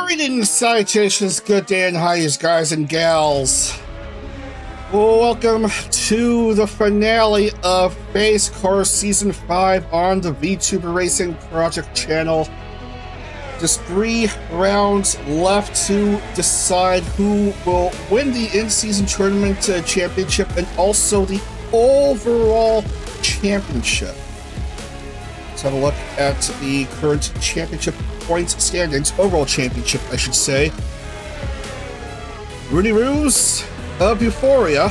Greetings, salutations, good day, and highs, guys and gals. Welcome to the finale of PhaseCar Season 5 on the Vtuber Racing Project channel. Just 3 rounds left to decide who will win the in-season tournament championship and also the overall championship. Let's have a look at the current championship points standings, overall championship, I should say. Rooney Ruse of Euphoria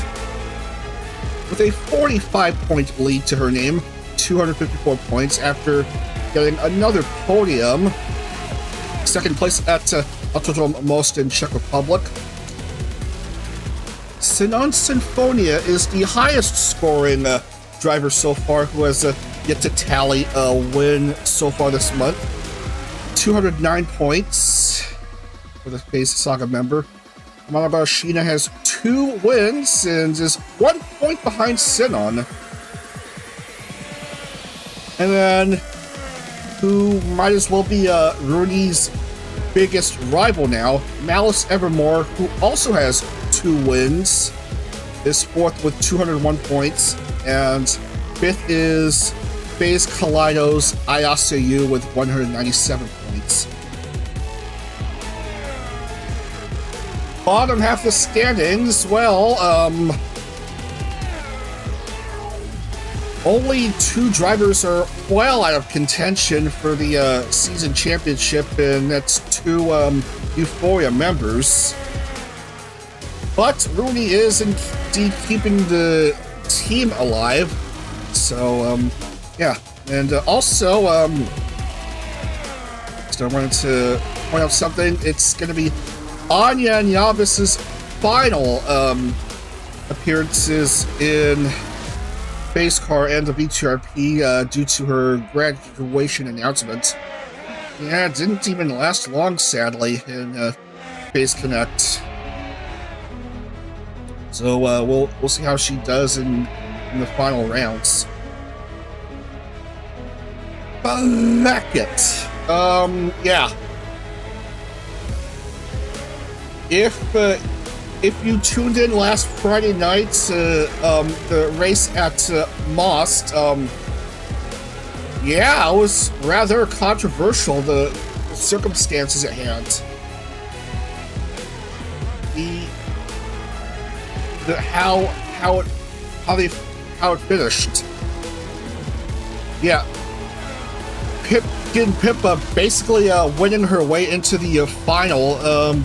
with a 45-point lead to her name, 254 points after getting another podium. Second place at Autodrome Most in Czech Republic. Sinon Sinfonia is the highest scoring driver so far, who has yet to tally a win so far this month. 209 points for the Phase Saga member. Amana Barashina has 2 wins and is 1 point behind Sinon. And then, who might as well be Rooney's biggest rival now, Malice Evermore, who also has 2 wins, is 4th with 201 points, and 5th is Phase Kaleido's Ayasayu with 197 points. Bottom half of the standings, well, only 2 drivers are well out of contention for the season championship, and that's 2 Euphoria members. But Rooney is indeed keeping the team alive, so yeah. And also, just I wanted to point out something. It's going to be Anya Nyavis's final appearances in PhaseCar and the VTRP due to her graduation announcement. Yeah, it didn't even last long, sadly, in Phase Connect. So we'll see how she does in the final rounds. Bracket. Yeah. If you tuned in last Friday night, the race at Most, yeah, it was rather controversial, the circumstances at hand. How it finished. Yeah. Pippa basically winning her way into the final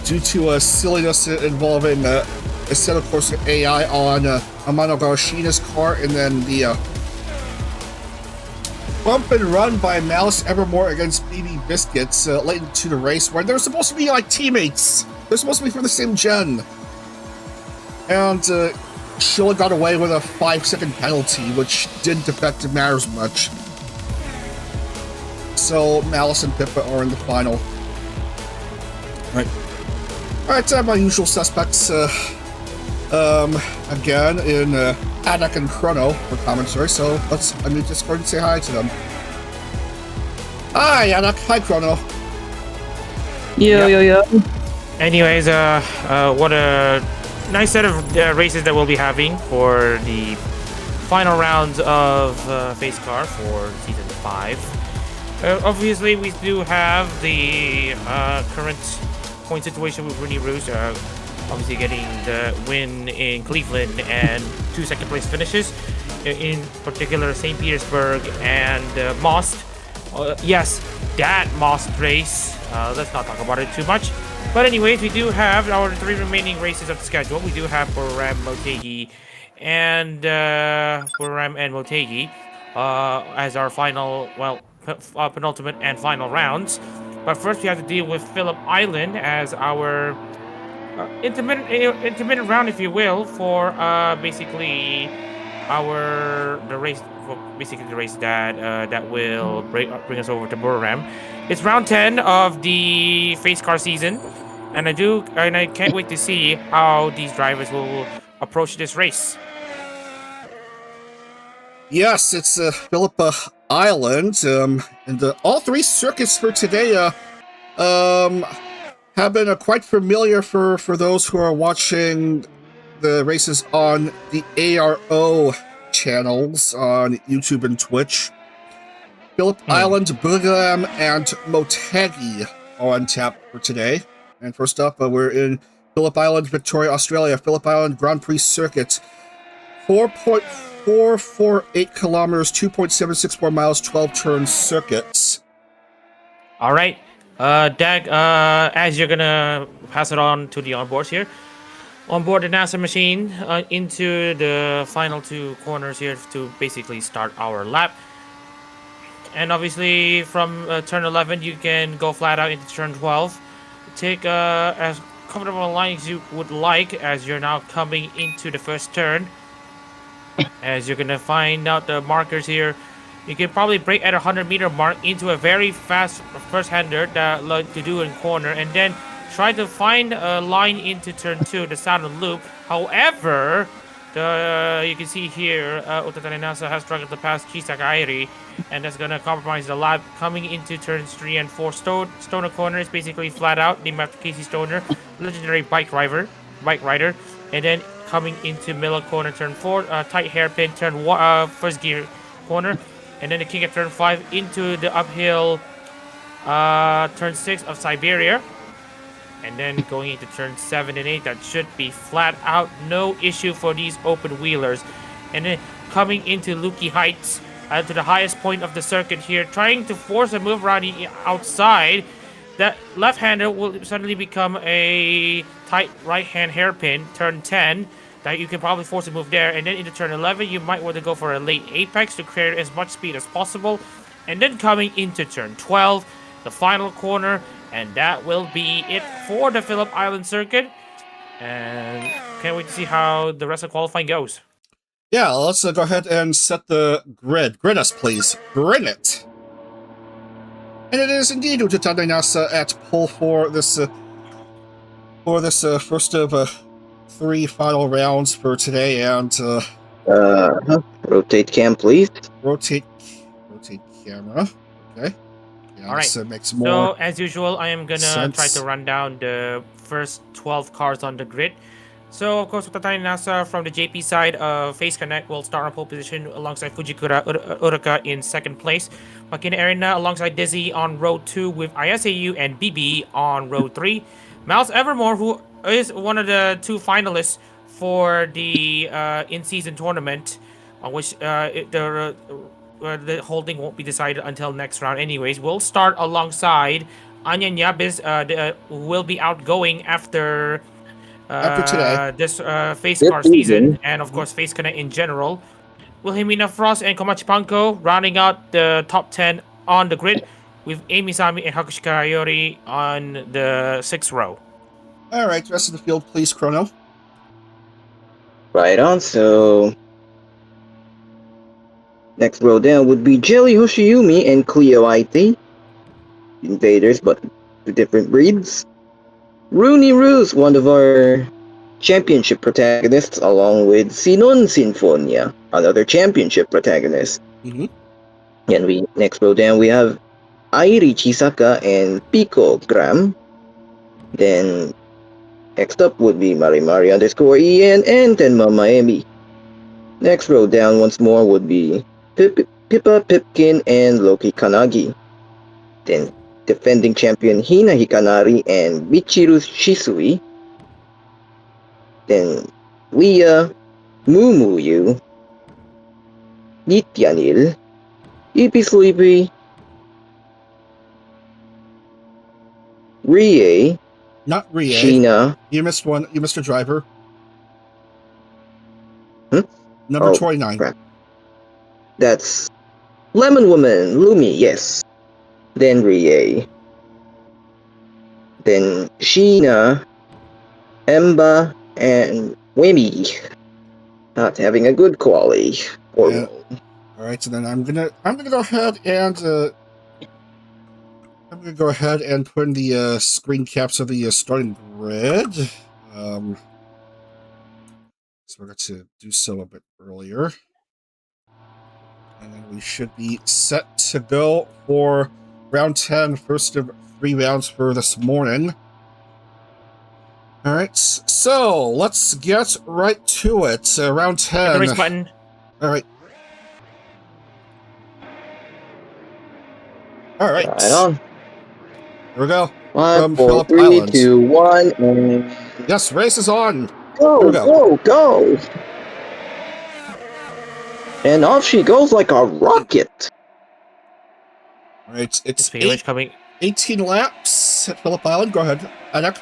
due to a silliness involving a set of course AI on Amano Garashina's car, and then the bump and run by Malice Evermore against BB Biscuits late into the race, where they're supposed to be like teammates. They're supposed to be from the same gen. And she only got away with a 5-second penalty, which didn't affect matters much. So Malice and Pippa are in the final. Alright, my usual suspects again in Adak and Chrono for commentary, so let's unmute Discord and say hi to them. Hi Adak, hi Chrono. Yo. Anyways, what a nice set of races that we'll be having for the final rounds of PhaseCar for Season 5. Obviously, we do have the current point situation with Rooney Ruse, obviously getting the win in Cleveland and 2 second-place finishes, in particular St. Petersburg and Most. Yes, that Most race, let's not talk about it too much. But anyways, we do have our 3 remaining races of the schedule. We do have Buriram, Motegi, and Buriram and Motegi as our final, well, penultimate and final rounds. But first we have to deal with Phillip Island as our intermittent round, if you will, for basically the race that will bring us over to Buriram. It's round 10 of the PhaseCar season, and I can't wait to see how these drivers will approach this race. Yes, it's Phillip Island, and all 3 circuits for today have been quite familiar for those who are watching the races on the ARO channels on YouTube and Twitch. Phillip Island, Buriram, and Motegi are on tap for today. And first up, we're in Phillip Island, Victoria, Australia. Phillip Island Grand Prix Circuit. 4.448 kilometers, 2.764 miles, 12 turn circuits. All right. Dag, as you're gonna pass it on to the onboards here, onboard the NASA machine into the final two corners here to basically start our lap. And obviously from turn 11, you can go flat out into turn 12. Take as comfortable a line as you would like as you're now coming into the first turn. As you're gonna find out the markers here, you can probably break at a 100-meter mark into a very fast first-hander that like to do in corner, and then try to find a line into turn 2, the southern loop. However, you can see here, Utatane Nasa has struggled to pass Chisakairi, and that's gonna compromise the lap. Coming into turns 3 and 4, Stoner corner is basically flat out, named after Casey Stoner, legendary bike rider, and then coming into middle corner, turn 4, tight hairpin, turn 1, first gear corner, and then the king at turn 5 into the uphill turn 6 of Siberia, and then going into turn 7 and 8, that should be flat out no issue for these open wheelers. And then coming into Luki Heights, to the highest point of the circuit here, trying to force a move around the outside. That left-hander will suddenly become a tight right-hand hairpin, turn 10, that you can probably force a move there. And then into turn 11, you might want to go for a late apex to create as much speed as possible. And then coming into turn 12, the final corner, and that will be it for the Phillip Island circuit. And can't wait to see how the rest of qualifying goes. Yeah, let's go ahead and set the grid. Grid us, please. Grid it. And it is indeed Utatane Nasa at pole for this first of 3 final rounds for today. And rotate cam, please. Rotate camera. Okay. Yeah, all right. This makes more. So as usual, I am gonna sense. try to run down the first 12 cars on the grid. So of course, Utatane Nasa from the JP side of Face Connect will start on pole position alongside Fujikura Uraka in second place. Makina Arena alongside Dizzy on row 2 with ISAU and BB on row 3. Miles Evermore, who is one of the 2 finalists for the in-season tournament, on which the holding won't be decided until next round anyways, will start alongside Anya Nyabis, who will be outgoing after today. this PhaseCar season, and of course Face Connect in general. Wilhelmina Frost and Komachi Panko rounding out the top 10 on the grid, with Amy Sami and Hakushi Karayori on the 6th row. All right, rest of the field, please, Chrono. Right on, so next row down would be Jelly Hoshiyumi and Cleo Aite. Invaders, but the different breeds. Rooney Roos, one of our championship protagonists, along with Sinon Sinfonia, another championship protagonist. Mm-hmm. And next row down we have Airi Chisaka and Pico Gram. Then next up would be Marimari_EN and Tenma Miami. Next row down once more would be Pippa Pipkin and Loki Kanagi. Then defending champion Hina Hikanari and Michiru Shisui. Then Leah, Mumuyu, Nityanil, Ipi Sleepy, Rie, Not Rie. Sheena. You missed one. You missed a driver. Number 29. Crap. That's Lemon Woman, Lumi, yes. Then Rie. Then Sheena, Emba, and Wemi. Not having a good quality. Yeah. All right, so then I'm gonna go ahead and put in the screen caps of the starting grid. So we're going to do so a bit earlier, and then we should be set to go for round 10, first of 3 rounds for this morning. All right, so let's get right to it. Round 10. The race button. All right. All right. Right on. Here we go. 5, From 4, Phillip 3, Island. 2, 1, and Yes, race is on. go, Here we go. go! And off she goes like a rocket. All right, it's Coming. 18 laps at Phillip Island. Go ahead, Anak.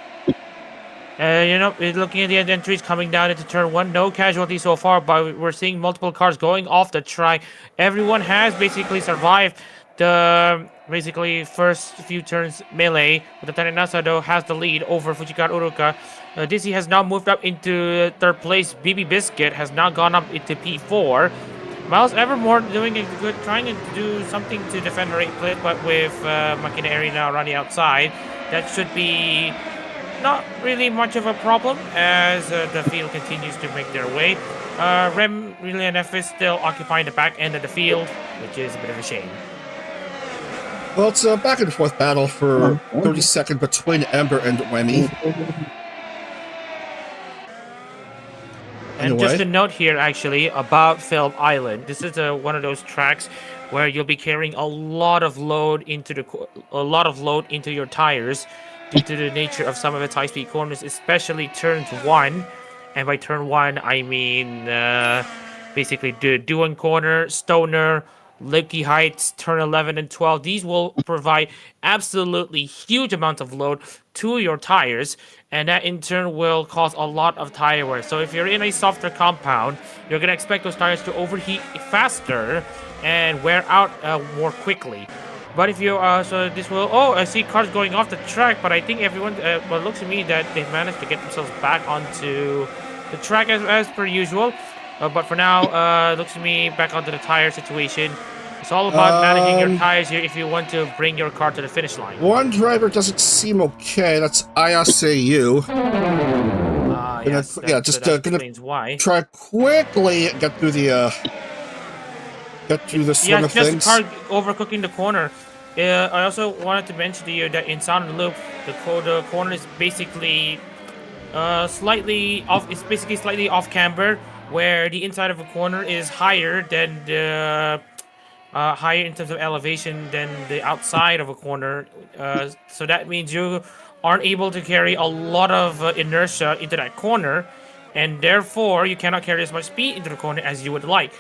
Looking at the entries coming down into turn 1, no casualties so far, but we're seeing multiple cars going off the track. Everyone has basically survived the first few turns melee. But the Thailand though has the lead over Fujikar Uruka. Dizzy has now moved up into third place. BB Biscuit has now gone up into P4. Miles Evermore doing a good, trying to do something to defend her 8th place, but with Makina Eri now running outside, that should be not really much of a problem as the field continues to make their way. Rem, Relay, and F is still occupying the back end of the field, which is a bit of a shame. Well, it's a back and forth battle for 32nd between Ember and Wemmy. And just a note here, actually, about Phillip Island. This is one of those tracks where you'll be carrying a lot of load into your tires due to the nature of some of its high-speed corners, especially turns 1. And by turn 1, I mean basically the Duan Corner, Stoner, Lucky Heights, turn 11 and 12. These will provide absolutely huge amounts of load to your tires, and that in turn will cause a lot of tire wear. So if you're in a softer compound, you're going to expect those tires to overheat faster and wear out more quickly. But if you so this will I see cars going off the track, but I think everyone it looks to me that they've managed to get themselves back onto the track as per usual. But for now, it looks to me back onto the tire situation. It's all about managing your tires here if you want to bring your car to the finish line. One driver doesn't seem okay. That's ISAU. Yes, gonna try quickly get through the swing of things. Just the car overcooking the corner. I also wanted to mention to you that in Sound Loop, the corner is basically slightly off. It's basically slightly off camber, where the inside of a corner is higher than the higher in terms of elevation than the outside of a corner. So that means you aren't able to carry a lot of inertia into that corner, and therefore you cannot carry as much speed into the corner as you would like.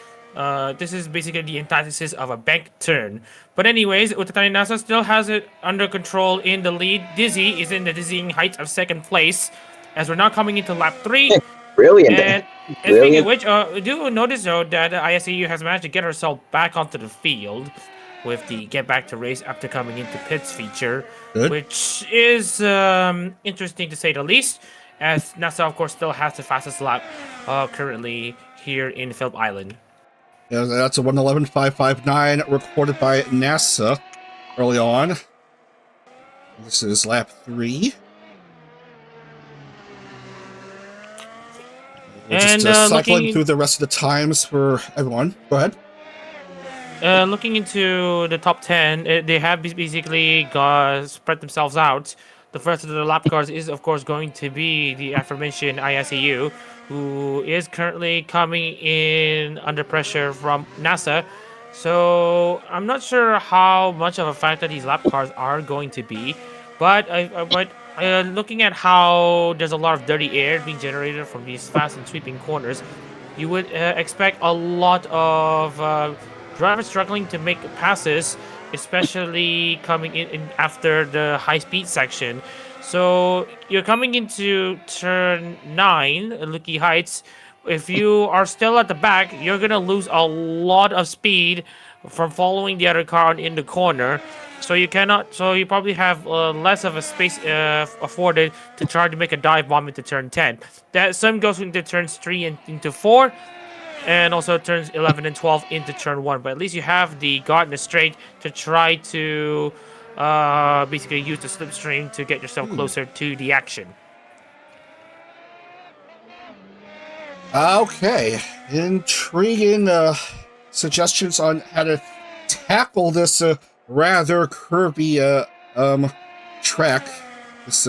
This is basically the antithesis of a bank turn. But anyways, Utatani Nasa still has it under control in the lead. Dizzy is in the dizzying heights of 2nd place as we're now coming into lap 3. Brilliant. And speaking of which, do notice though that ISAU has managed to get herself back onto the field with the get back to race after coming into pits feature, which is interesting to say the least, as NASA of course still has the fastest lap currently here in Phillip Island. Yeah, that's a 1:11.559 recorded by NASA early on. This is lap 3. And just cycling through the rest of the times for everyone. Go ahead. Looking into the top 10, they have basically spread themselves out. The first of the lap cars is, of course, going to be the aforementioned ISAU, who is currently coming in under pressure from NASA. So I'm not sure how much of a factor these lap cars are going to be, but looking at how there's a lot of dirty air being generated from these fast and sweeping corners, you would expect a lot of drivers struggling to make passes, especially coming in after the high-speed section. So you're coming into turn 9, Lucky Heights. If you are still at the back, you're going to lose a lot of speed from following the other car in the corner. So you probably have less of a space afforded to try to make a dive bomb into turn 10. That same goes into turns 3 and into 4, and also turns 11 and 12 into turn 1. But at least you have the Gardener straight to try to basically use the slipstream to get yourself closer to the action. Okay, intriguing suggestions on how to tackle this rather curvy track. This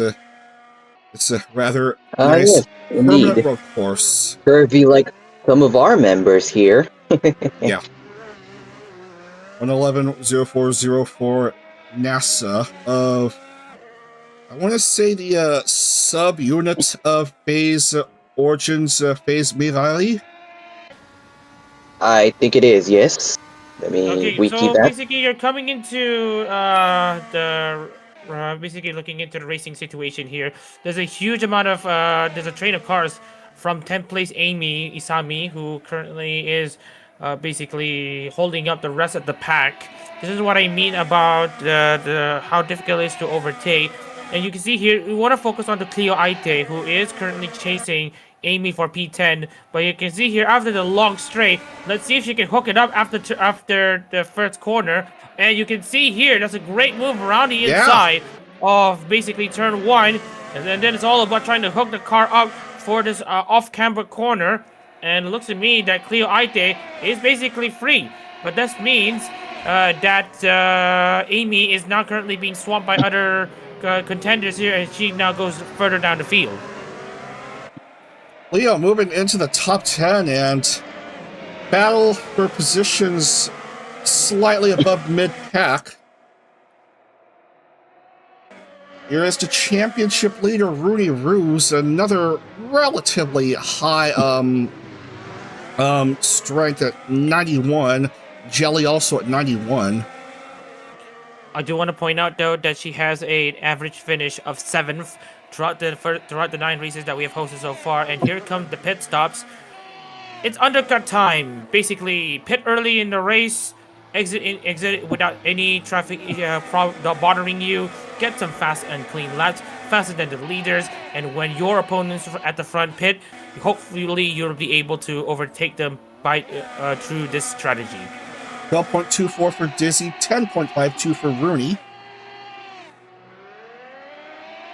It's a rather Yes, nice permanent indeed. road course. Curvy like some of our members here. Yeah. 111-0404 NASA of, I want to say the subunit of Phase Origins Phase Mirali. I think it is, yes. Let me Okay, wiki so that. basically you're coming into basically looking into the racing situation here. There's a huge amount of there's a train of cars from 10th place Amy Isami, who currently is basically holding up the rest of the pack. This is what I mean about the how difficult it is to overtake. And you can see here, we want to focus on the Clio Aite, who is currently chasing Amy for P10. But you can see here, after the long straight, let's see if she can hook it up after the first corner. And you can see here, that's a great move around the inside of basically turn 1. And then it's all about trying to hook the car up for this off-camber corner. And it looks to me that Clio Aite is basically free. But this means that Amy is now currently being swamped by other contenders here, and she now goes further down the field. Leo moving into the top 10 and battle for positions slightly above mid-pack. Here is the championship leader, Rooney Ruse, another relatively high strength at 91. Jelly also at 91. I do want to point out, though, that she has an average finish of 7th throughout the 9 races that we have hosted so far. And here comes the pit stops. It's undercut time. Basically, pit early in the race, exit without any traffic bothering you. Get some fast and clean laps, faster than the leaders. And when your opponents are at the front pit, hopefully you'll be able to overtake them by through this strategy. 12.24 for Dizzy, 10.52 for Rooney.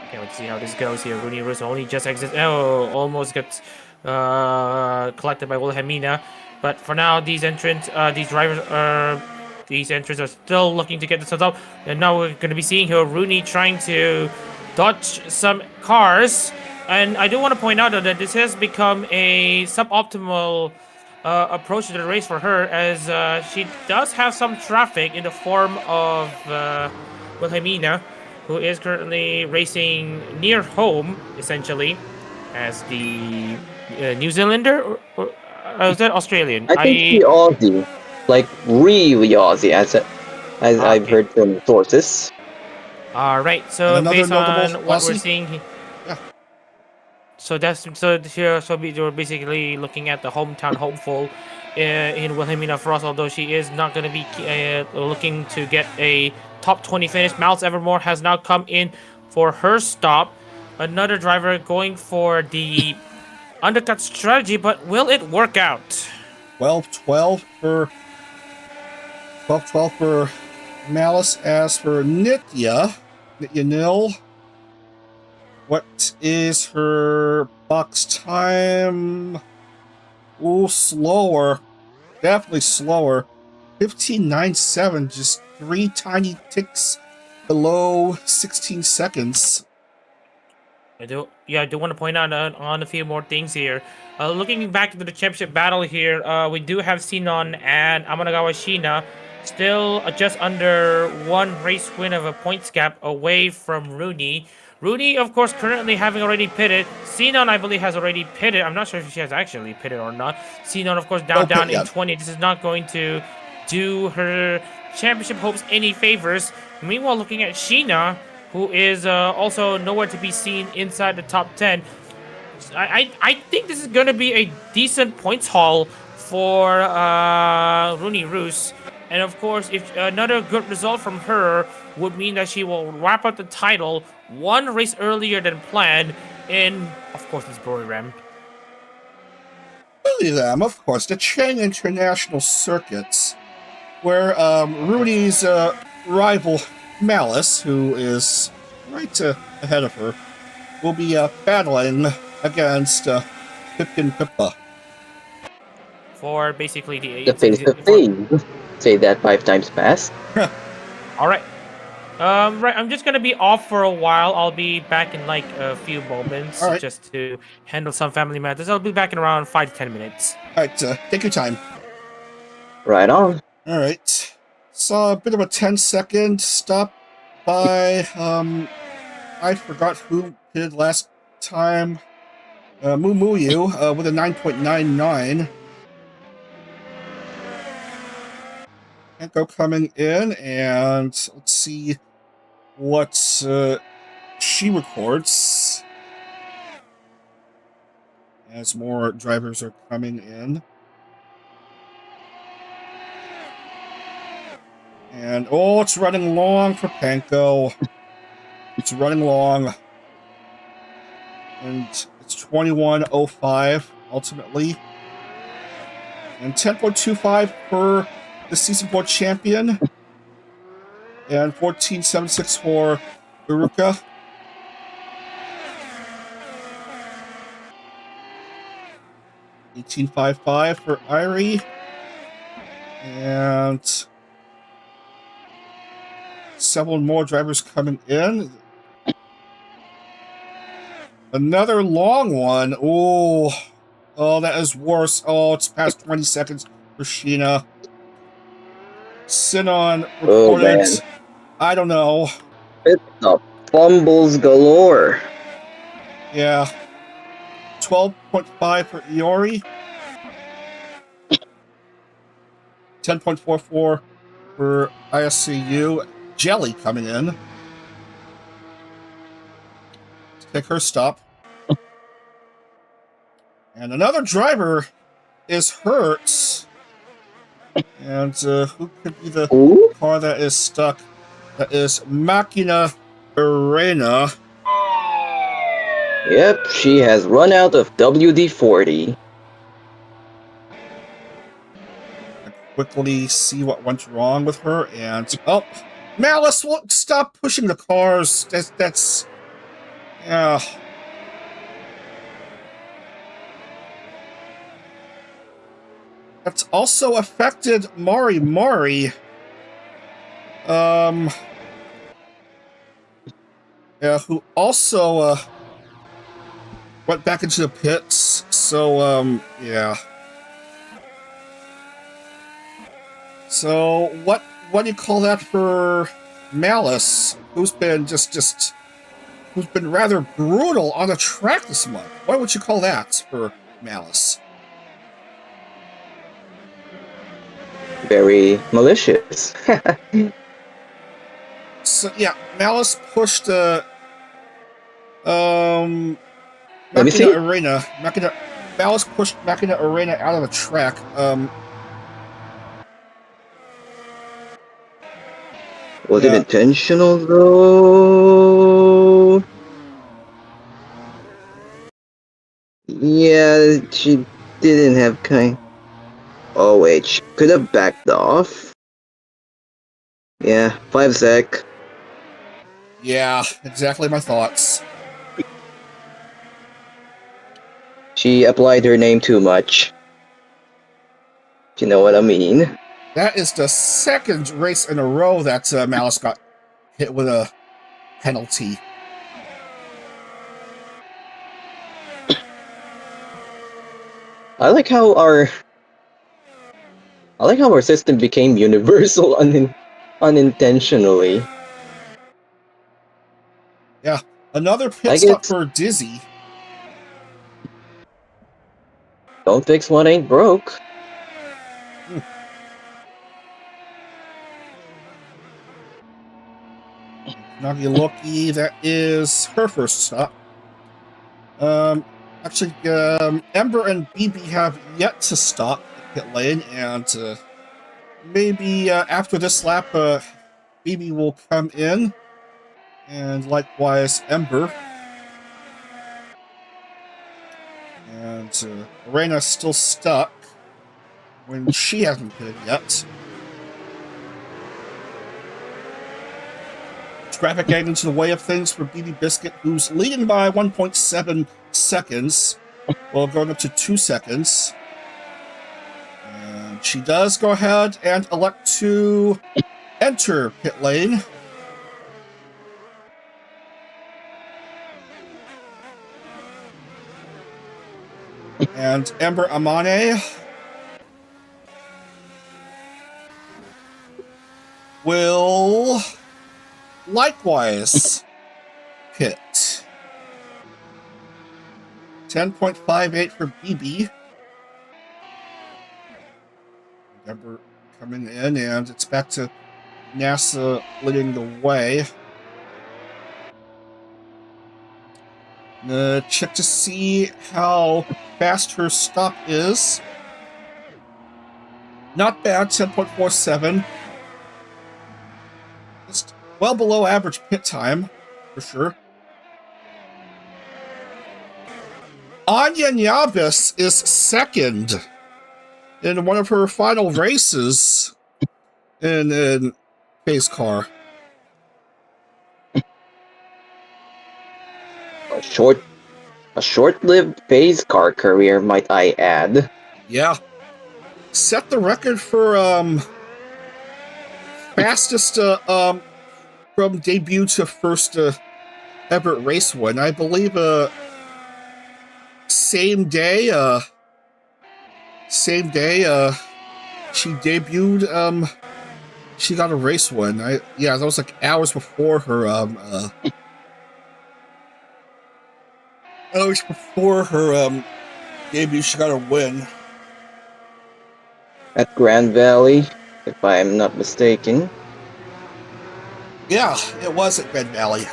Okay, let's see how this goes here. Rooney Ruse only just exits. Oh, almost gets collected by Wilhelmina. But for now, these entrants are still looking to get themselves up. And now we're going to be seeing here Rooney trying to dodge some cars. And I do want to point out though, that this has become a suboptimal approach to the race for her, as she does have some traffic in the form of Wilhelmina, who is currently racing near home, essentially, as the New Zealander, or is that Australian? I think she's Aussie, like really Aussie, as I've heard from sources. All right, so based on what Aussie? we're seeing here. So we're basically looking at the hometown hopeful in Wilhelmina Frost, although she is not going to be looking to get a top 20 finish. Miles Evermore has now come in for her stop. Another driver going for the undercut strategy, but will it work out? 12-12 for Malice. As for Nitya Nil, what is her box time? Ooh, slower. Definitely slower. 15.97, just 3 tiny ticks below 16 seconds. I do want to point out on a few more things here. Looking back into the championship battle here, we do have Sinon and Amanagawa Shina still just under 1 race win of a points gap away from Rooney. Rooney, of course, currently having already pitted. Sinon, I believe, has already pitted. I'm not sure if she has actually pitted or not. Sinon, of course, down in 20. This is not going to do her championship hopes any favors. Meanwhile, looking at Sheena, who is also nowhere to be seen inside the top 10. I think this is going to be a decent points haul for Rooney Ruse. And of course, if another good result from her would mean that she will wrap up the title 1 race earlier than planned in, of course, this Buriram. Buriram, of course, the Chang International Circuit, where Rooney's rival Malice, who is right ahead of her, will be battling against Pipkin Pippa. For basically the face-to-face. Say that 5 times fast. All right. Right, I'm just gonna be off for a while. I'll be back in like a few moments All right. just to handle some family matters. I'll be back in around 5 to 10 minutes. All right, take your time. Right on. All right. Saw a bit of a 10-second stop by, I forgot who did last time. Mumu with a 9.99. Enko coming in, and let's see what she records as more drivers are coming in. And, oh, it's running long for Panko. It's running long. And it's 21.05 ultimately. And 10.25 for the Season 4 champion. And 14.76 for Uruka. $18.55 for Irie. And several more drivers coming in. Another long one. Oh, that is worse. Oh, it's past 20 seconds for Sheena. Sinon recorded, I don't know. It's the fumbles galore. Yeah. 12.5 for Iori. 10.44 for ISCU. Jelly coming in to take her stop. And another driver is hurt. And who could be the car that is stuck? That is Machina Arena. Yep, she has run out of WD-40. I quickly see what went wrong with her, and oh, Malice won't stop pushing the cars. That's yeah. That's also affected Mari. Yeah, who also went back into the pits. So yeah. So what do you call that for Malice, who's been who's been rather brutal on the track this month? What would you call that for Malice? Very malicious. So yeah, Malice pushed Let me see. Malice pushed Machina Arena out of the track. Was it intentional though? Yeah, she didn't have kind. Oh wait, she could have backed off. Yeah, 5 sec. Yeah, exactly my thoughts. She applied her name too much. Do you know what I mean? That is the second race in a row that Malice got hit with a penalty. I like how our system became universal unintentionally. Yeah, another pit stop for Dizzy. Don't fix what ain't broke. Nagi Loki, that is her first stop. Actually, Ember and BB have yet to stop at pit lane, and maybe after this lap, BB will come in, and likewise Ember. And Arena's still stuck when she hasn't pitted yet. Traffic getting into the way of things for BB Biscuit, who's leading by 1.7 seconds. Well, going up to 2 seconds. And she does go ahead and elect to enter pit lane. And Ember Amane will likewise pit. 10.58 for BB. Ember coming in, and it's back to NASA leading the way. Check to see how fast her stop is. Not bad, 10.47. Just well below average pit time, for sure. Anya Nyabis is second in one of her final races in PhaseCar. A short-lived PhaseCar career, might I add. Yeah. Set the record for fastest from debut to first ever race win. I believe same day she debuted, she got a race win. That was like hours before her debut. She got a win At Grand Valley, if I am not mistaken. Yeah, it was at Grand Valley.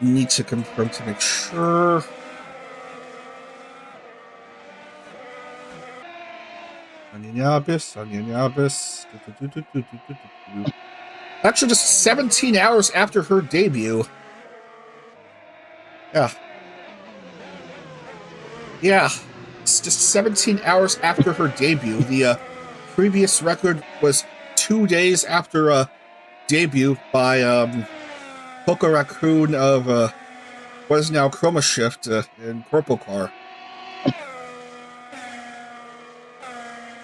Need to confirm to make sure. Anyanyabis. Actually, just 17 hours after her debut. Yeah, it's just 17 hours after her debut. The previous record was 2 days after debut by Poco Raccoon of what is now Chroma Shift in Corpo Car.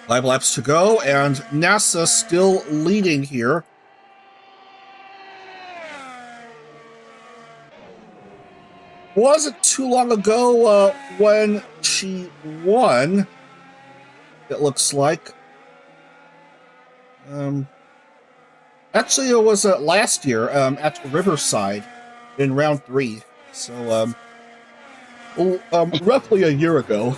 5 laps to go, and NASA still leading here. Wasn't too long ago when she won, it looks like. Actually, it was last year at Riverside in round 3. So, roughly a year ago.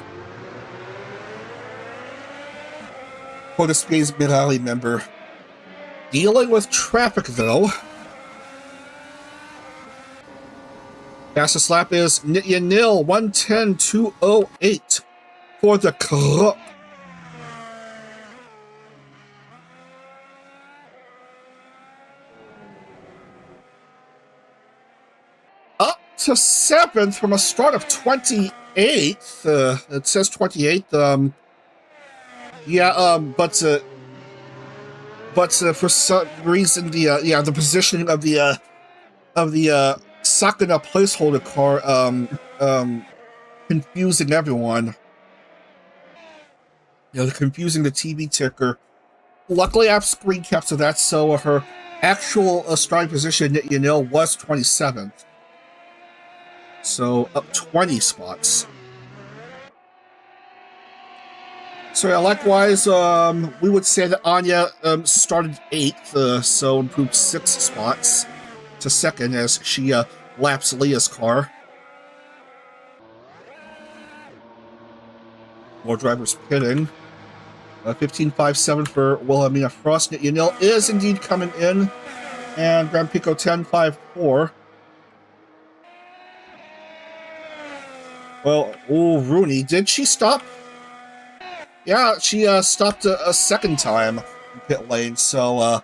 Portuguese Mirali member. Dealing with traffic, though. Fastest lap is Nitya Nil, 1:10.208 for the Krupp. Up to 7th from a start of 28th. It says 28th. But for some reason the positioning of the Sakana placeholder car confusing everyone. Confusing the TV ticker. Luckily, I have screen caps of that, so her actual starting position, was 27th. So up 20 spots. So yeah, likewise, we would say that Anya started 8th, so improved 6 spots to 2nd as she laps Leah's car. More drivers pitting. 15.57 for Wilhelmina Frost. Yanil is indeed coming in, and Grand Pico 10.54. Well, Rooney, did she stop? Yeah, she stopped a second time in pit lane, so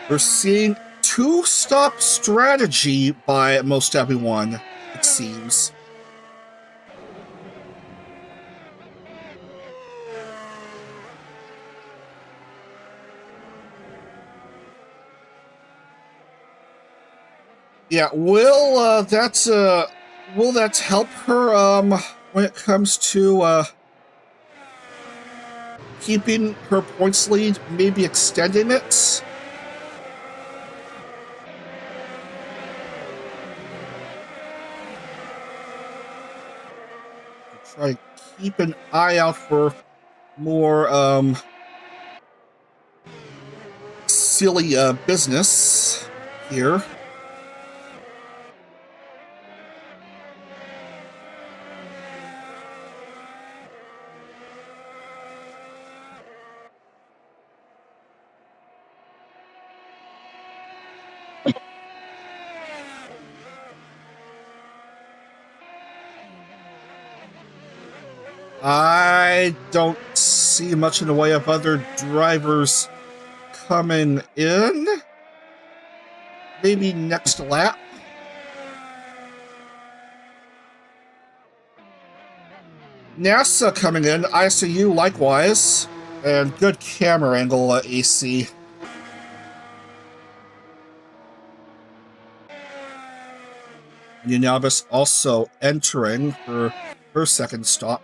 we're seeing 2-stop strategy by most everyone, it seems. Yeah, will that help her when it comes to keeping her points lead, maybe extending it? try to keep an eye out for more silly business here. I don't see much in the way of other drivers coming in. Maybe next lap. NASA coming in, ICU likewise. And good camera angle, AC. Unabis also entering for her second stop.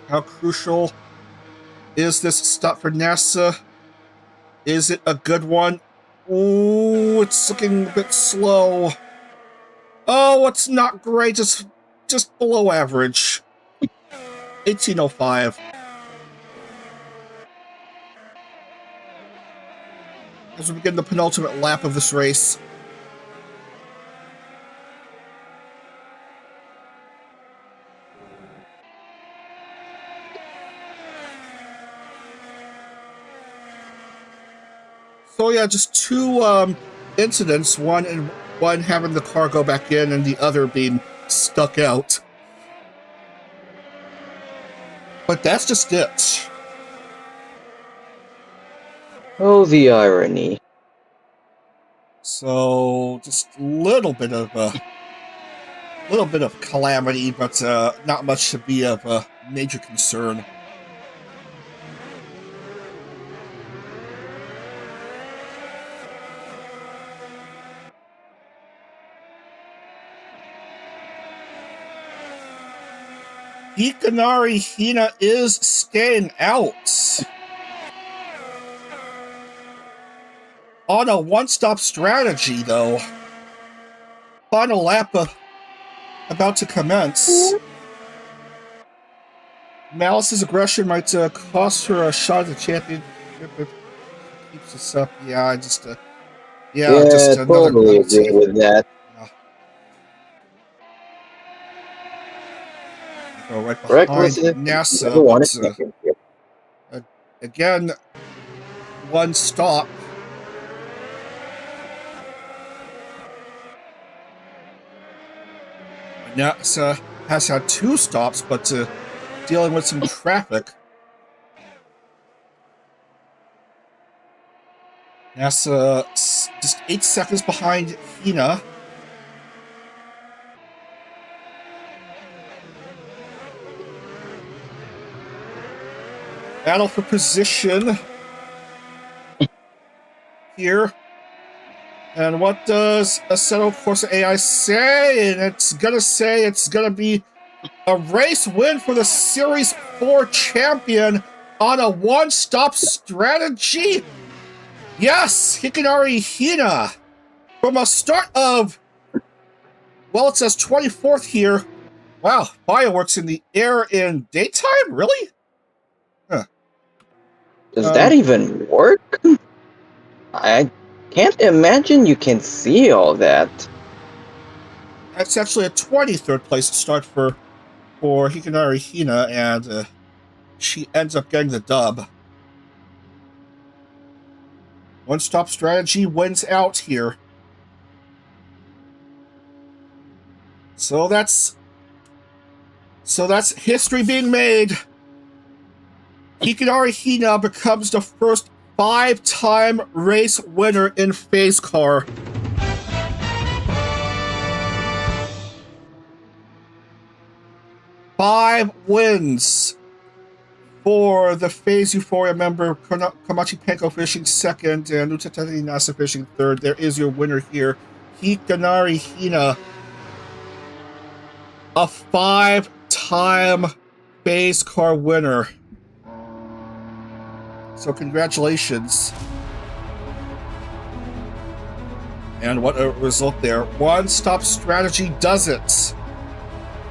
How crucial is this stop for NASA? Is it a good one? Ooh, it's looking a bit slow. Oh, it's not great. Just below average. 18:05. As we begin the penultimate lap of this race. So yeah, just two incidents, one having the car go back in and the other being stuck out. But that's just it. Oh, the irony. So just a little bit of calamity, but not much to be of a major concern. Hikanari Hina is staying out on a one-stop strategy, though. Final lap about to commence. Malice's aggression might cost her a shot at the championship if she keeps this up. Yeah, just another totally agree with that. Go right behind NASA. Again, one stop. NASA has had two stops, but dealing with some traffic. NASA just 8 seconds behind Hina. Battle for position here. And what does Assetto Corsa AI say? And it's gonna be a race win for the Series 4 champion on a one-stop strategy. Yes, Hikanari Hina. From a start of, well, it says 24th here. Wow, fireworks in the air in daytime? Really? Does that even work? I can't imagine you can see all that. That's actually a 23rd place start for Hikanari Hina, and she ends up getting the dub. One-stop strategy wins out here. So that's history being made. Hikanari Hina becomes the first 5-time race winner in PhaseCar. Five wins for the Phase Euphoria member, Komachi Penko Fishing second, and Utatati Nasa Fishing third. There is your winner here, Hikanari Hina, a 5-time PhaseCar winner. So congratulations. And what a result there. One-stop strategy does it.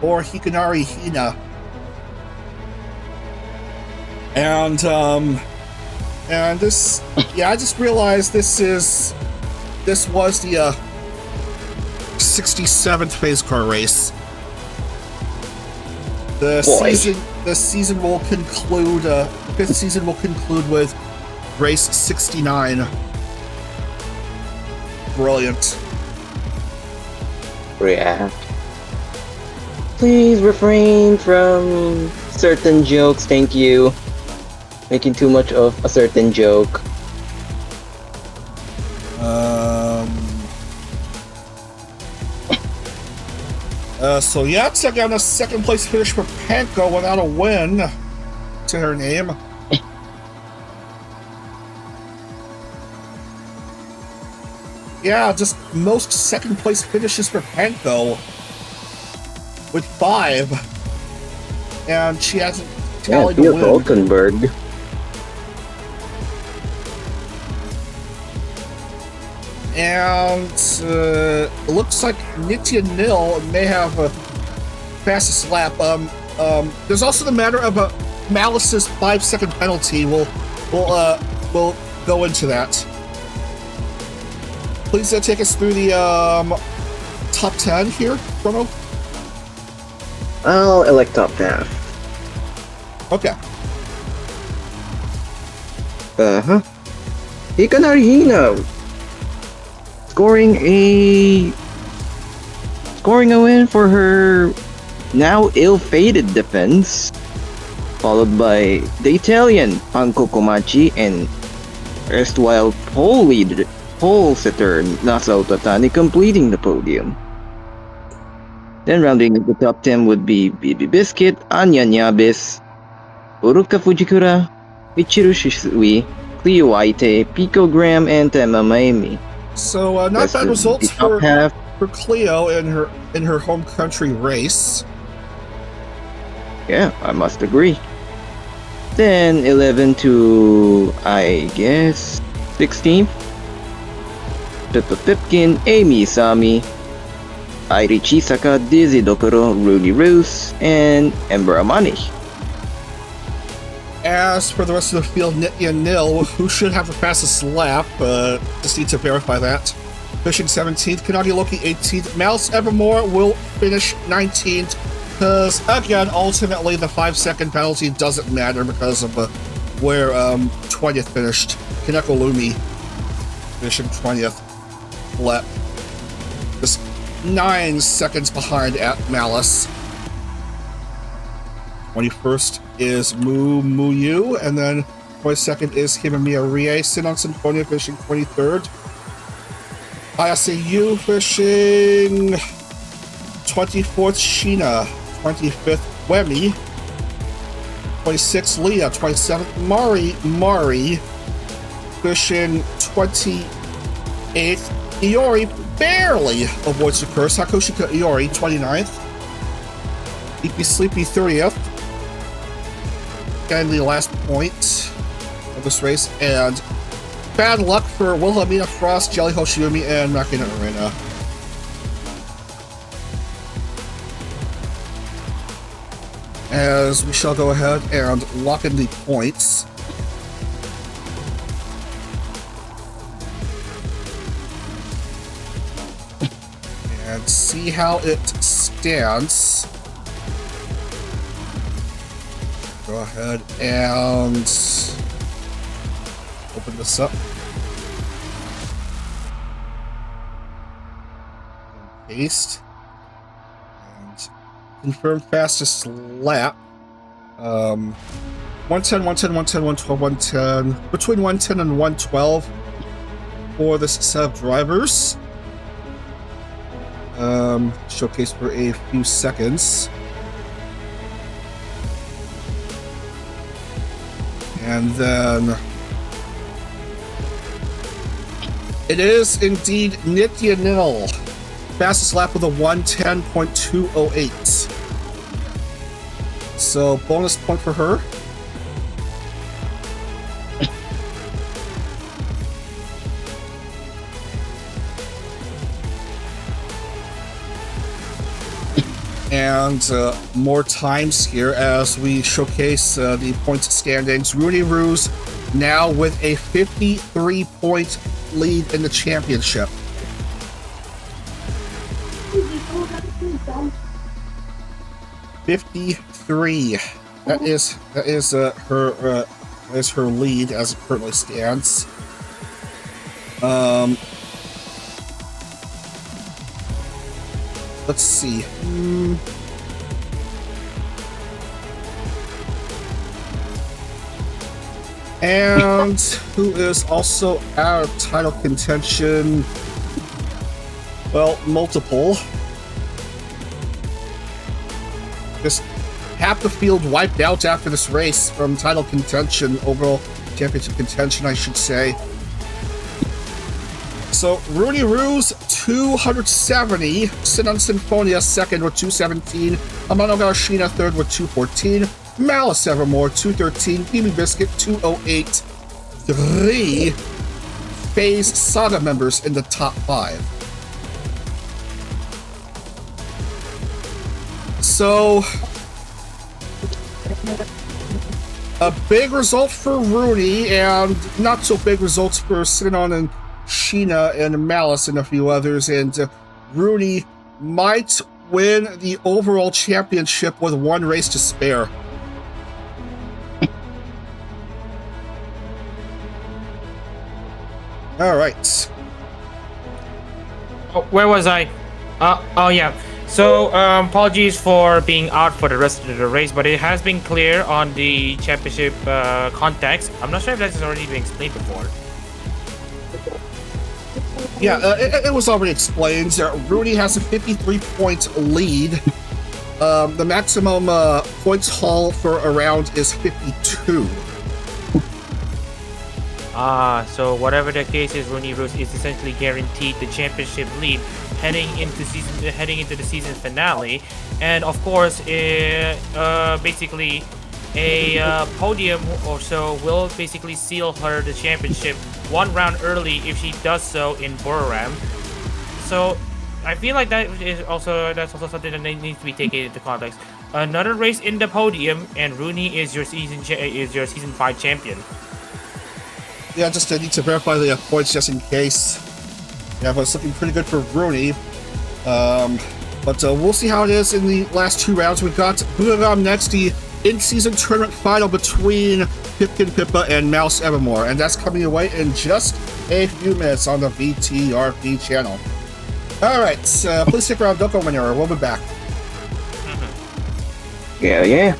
or Hikanari Hina. And this, yeah, I just realized this was the 67th PhaseCar race. The season will conclude. The 5th season will conclude with race 69. Brilliant. Yeah. Please refrain from certain jokes, thank you. Making too much of a certain joke. So Yatsa got a second place finish for Panko without a win to her name. Yeah, just most second place finishes for Panko with 5. And she hasn't tallied a win. Hulkenberg. And it looks like Nitya Nil may have a fastest lap. There's also the matter of Malice's 5-second penalty. We'll go into that. Please take us through the top 10 here, Chrono. I'll elect top 10. Okay. Hikanari Hina scoring a win for her now ill-fated defense, followed by the Italian Panko Komachi and erstwhile pole sitter Nasao Tatani completing the podium. Then rounding up the top 10 would be Bibi Biscuit, Anya Nyabis, Uruka Fujikura, Michiru Shisui, Cleo Aite, Pico Graham, and Tema Maemi. So not bad results for Cleo in her home country race. Yeah, I must agree. Then 11 to, I guess, 16th. Pippa Pipkin, Amy Isami, Airi Chisaka, Dizzy Dokoro, Rudy Roos, and Ember Amani. As for the rest of the field, Nitya Nil, who should have the fastest lap, just need to verify that. Finishing 17th, Kanagi Loki 18th, Malice Evermore will finish 19th, because, again, ultimately the 5-second penalty doesn't matter because of where 20th finished. Kaneko Lumi finishing 20th, lap just 9 seconds behind at Malice. 21st is Muyu, and then 22nd is Himamiya Rie. Sinon Sinfonia finishing 23rd. ISAU finishing 24th, Sheena. 25th, Wemi. 26th, Leah. 27th, Mari. Finishing 28th, Iori barely avoids the curse. Hakoshika Iori, 29th. Sleepy Sleepy, 30th. Getting the last point of this race, and bad luck for Wilhelmina Frost, Jelly Hoshiumi, and Makina Arena. As we shall go ahead and lock in the points. And see how it stands. Go ahead and open this up. And paste. And confirm fastest lap. 110, 110, 110, 112, 110. Between 110 and 112 for this set of drivers. Showcase for a few seconds. And then it is indeed Nitya Nil. Fastest lap with a 110.208. So bonus point for her. and more times here as we showcase the points standings. Rooney Ruse now with a 53-point lead in the championship. "53." That is her lead as it currently stands. Let's see. And who is also out of title contention? Well, multiple. Just half the field wiped out after this race from title contention, overall championship contention, I should say. So Rooney Ruse 270, Sinan Sinfonia second with 217, Amano Garashina third with 214, Malice Evermore 213, Beamy Biscuit 208, 3 Phase Saga members in the top 5. So a big result for Rooney and not so big results for Sinan and Sheena and Malice and a few others, and Rooney might win the overall championship with one race to spare. All right. Oh, where was I? Oh yeah. So apologies for being out for the rest of the race, but it has been clear on the championship context. I'm not sure if that has already been explained before. Yeah, it was already explained. Rooney has a 53-point lead. The maximum points haul for a round is 52. So whatever the case is, Rooney Ruse is essentially guaranteed the championship lead heading into the season finale, and of course, basically a podium or so will basically seal her the championship one round early if she does so in Buriram. So I feel like that's also something that needs to be taken into context. Another race in the podium, and Rooney is your season 5 champion. Yeah, just need to verify the points just in case. Yeah, but it's looking pretty good for Rooney. But we'll see how it is in the last 2 rounds. We've got Buriram next, the in-season tournament final between Pipkin Pippa and Mouse Evermore, and that's coming away in just a few minutes on the VTRP channel. All right, please stick around, don't go anywhere. We'll be back. Yeah.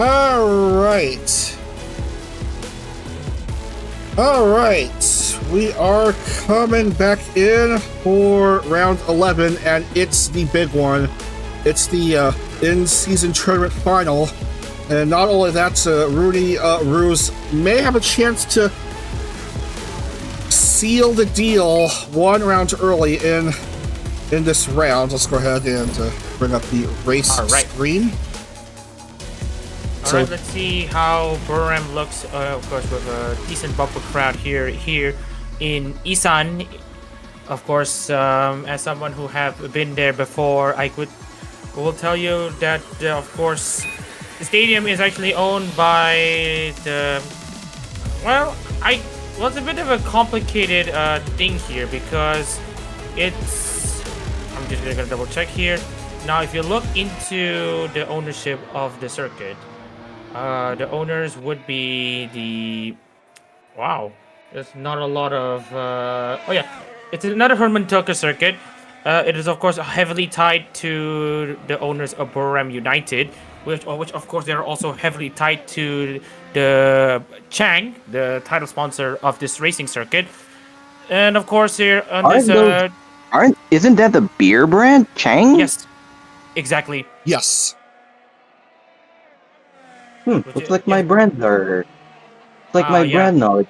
All right. All right. We are coming back in for round 11, and it's the big one. It's the in-season tournament final. And not only that, Rudy Ruse may have a chance to seal the deal one round early in this round. Let's go ahead and bring up the race screen. All right, let's see how Buriram looks. Of course, with a decent bumper crowd here in Isan. Of course, as someone who have been there before, will tell you that of course the stadium is actually owned by the. Well, it's a bit of a complicated thing here because it's. I'm just gonna double check here. Now, if you look into the ownership of the circuit. The owners would be the. Wow, there's not a lot of. Oh yeah, it's another Hermantoka circuit. It is of course heavily tied to the owners of Buriram United, which of course they are also heavily tied to the Chang, the title sponsor of this racing circuit. And of course here on this. Isn't that the beer brand Chang? Yes, exactly. Yes. Looks like my brand knowledge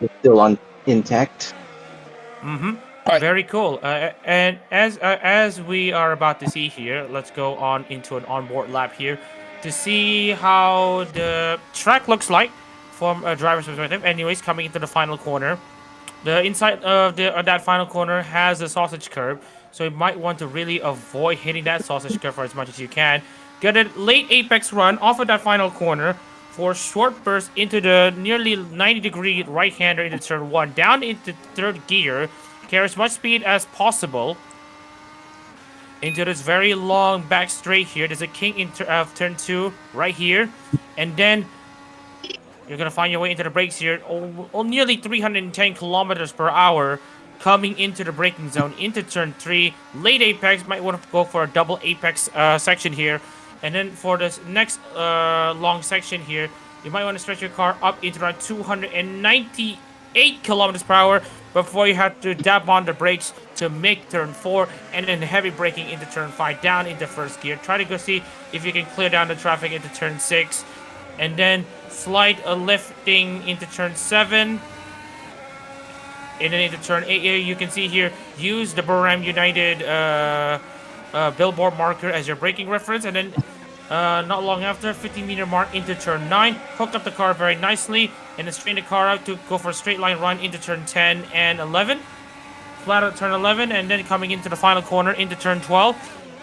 is still intact. Mm-hmm. Right. Very cool. And as we are about to see here, let's go on into an onboard lap here to see how the track looks like from a driver's perspective. Anyways, coming into the final corner, the inside of that final corner has a sausage curb, so you might want to really avoid hitting that sausage curb for as much as you can. Get a late apex run off of that final corner. For short burst into the nearly 90-degree right-hander into turn 1, down into third gear, carry as much speed as possible into this very long back straight here. There's a king in turn 2 right here, and then you're gonna find your way into the brakes here. Nearly 310 kilometers per hour coming into the braking zone into turn 3. Late apex, might want to go for a double apex section here. And then for this next long section here, you might want to stretch your car up into around 298 kilometers per hour before you have to dab on the brakes to make turn 4, and then heavy braking into turn 5 down into first gear. Try to go see if you can clear down the traffic into turn 6, and then slight lifting into turn 7. And then into turn 8 here, you can see here, use the Buriram United billboard marker as your braking reference, and then not long after, 15-meter mark into turn 9, hook up the car very nicely, and then straighten the car out to go for a straight line run into turn 10 and 11, flat out turn 11, and then coming into the final corner into turn 12.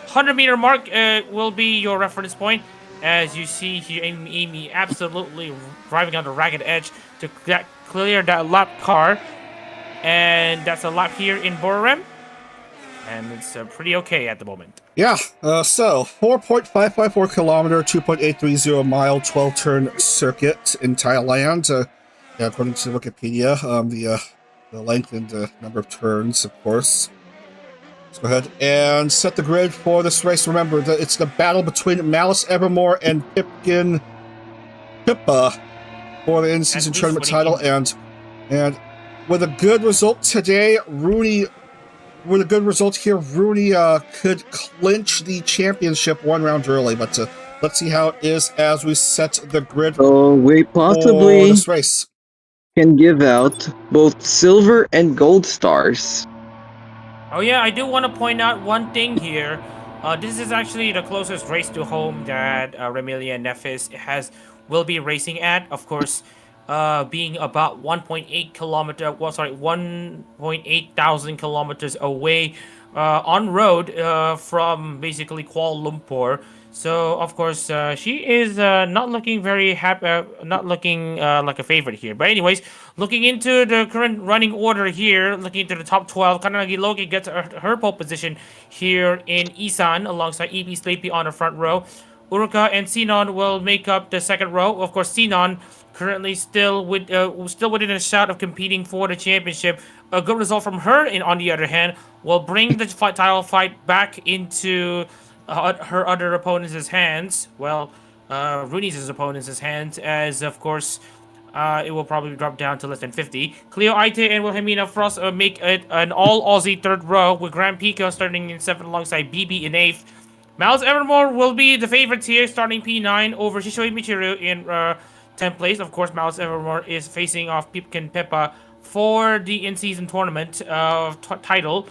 100-meter mark will be your reference point, as you see here Amy absolutely driving on the ragged edge to clear that lap car, and that's a lap here in Buriram. And it's pretty okay at the moment. Yeah, so 4.554 kilometer, 2.830 mile, 12-turn circuit in Thailand. According to Wikipedia, the length and the number of turns, of course. Let's go ahead and set the grid for this race. Remember, it's the battle between Malice Evermore and Pipkin Pippa for the in-season tournament title. And with a good result today, Rooney could clinch the championship one round early, but let's see how it is as we set the grid for this race. Can give out both silver and gold stars. Oh yeah, I do want to point out one thing here. This is actually the closest race to home that Remilia Nefis will be racing at. Of course, being about 1.8 thousand kilometers away on road from basically Kuala Lumpur. So of course she is not looking very happy, not looking like a favorite here. But anyways, looking into the current running order here, looking into the top 12, Kanagi Loki gets her pole position here in Isan alongside EP Sleepy on the front row. Uruka and Sinon will make up the second row. Of course, Sinon currently still within a shot of competing for the championship. A good result from her, on the other hand, will bring the title fight back into her other opponents' hands. Well, Rooney's opponent's hands, as of course it will probably drop down to less than 50. Cleo Aite and Wilhelmina Frost make it an all-Aussie third row, with Grand Pico starting in 7th alongside BB in 8th. Miles Evermore will be the favorites here, starting P9 over Shishui Michiru in 10th place. Of course, Miles Evermore is facing off Pipkin Peppa for the in-season tournament title,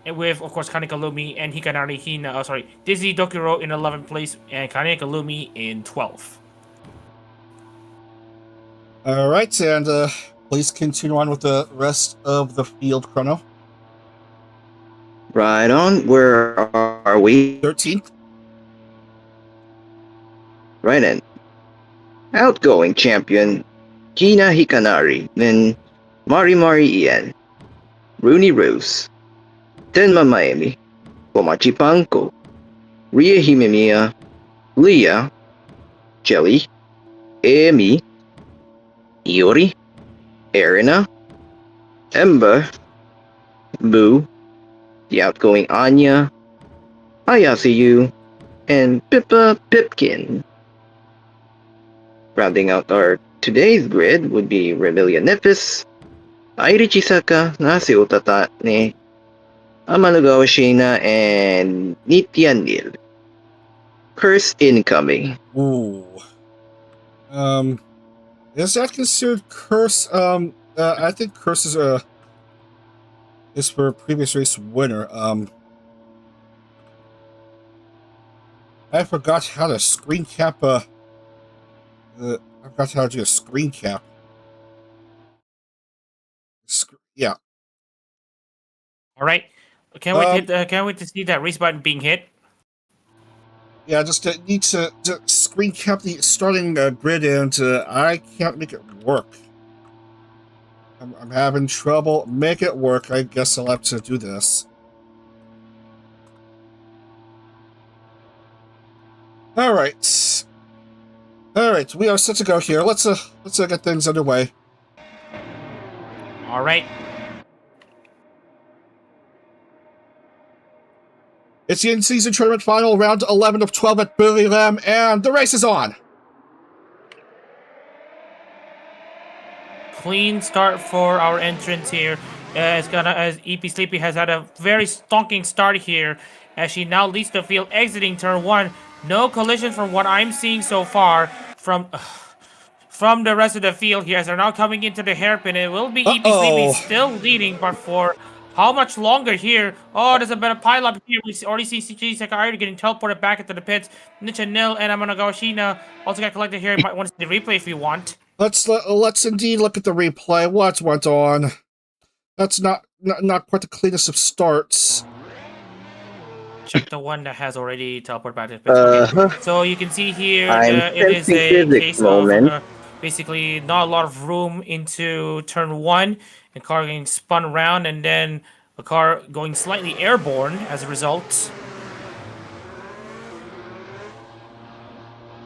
with, of course, Kaneka Lumi and Hikanari Hina, Dizzy Dokuro in 11th place and Kaneka Lumi in 12th. All right, and please continue on with the rest of the field chrono. Right on. Where are we? 13th. Right in. Outgoing champion Gina Hikanari, then Mari Ian, Rooney Rose, Tenma Miami, Komachi Panko, Ria Himemiya, Leah, Jelly, Amy, Iori, Erina, Ember, Boo, the outgoing Anya, Ayasiyu, and Pippa Pipkin. Rounding out our today's grid would be Remilia Nefis, Airi Chisaka, Nasi Utatane, Amanugawa Shina, and Nitya Nil. Curse incoming. Ooh. Is that considered curse? I think curse is for a previous race winner. I forgot how to screen cap. I forgot how to do a screen cap. Yeah. All right. Can't wait to see that race button being hit. Yeah, just need to screen cap the starting grid, and I can't make it work. I'm having trouble. Make it work. I guess I'll have to do this. All right. All right, we are set to go here. Let's get things underway. All right. It's the in-season tournament final, round 11 of 12 at Buriram, and the race is on. Clean start for our entrance here. As EP Sleepy has had a very stonking start here, as she now leads the field exiting turn 1. No collision from what I'm seeing so far from the rest of the field here, as they're now coming into the hairpin. It will be EP Sleepy still leading, but for how much longer here? Oh, there's a bit of pileup here. We already see CG Sakai getting teleported back into the pits. Nicha Nil and Amanagawa Shina also got collected here. You might want to see the replay if you want. Let's indeed look at the replay. What went on? That's not quite the cleanest of starts. Check the one that has already teleported back to the pits. Okay. So you can see here it is a case of basically not a lot of room into turn 1, and car getting spun around, and then a car going slightly airborne as a result.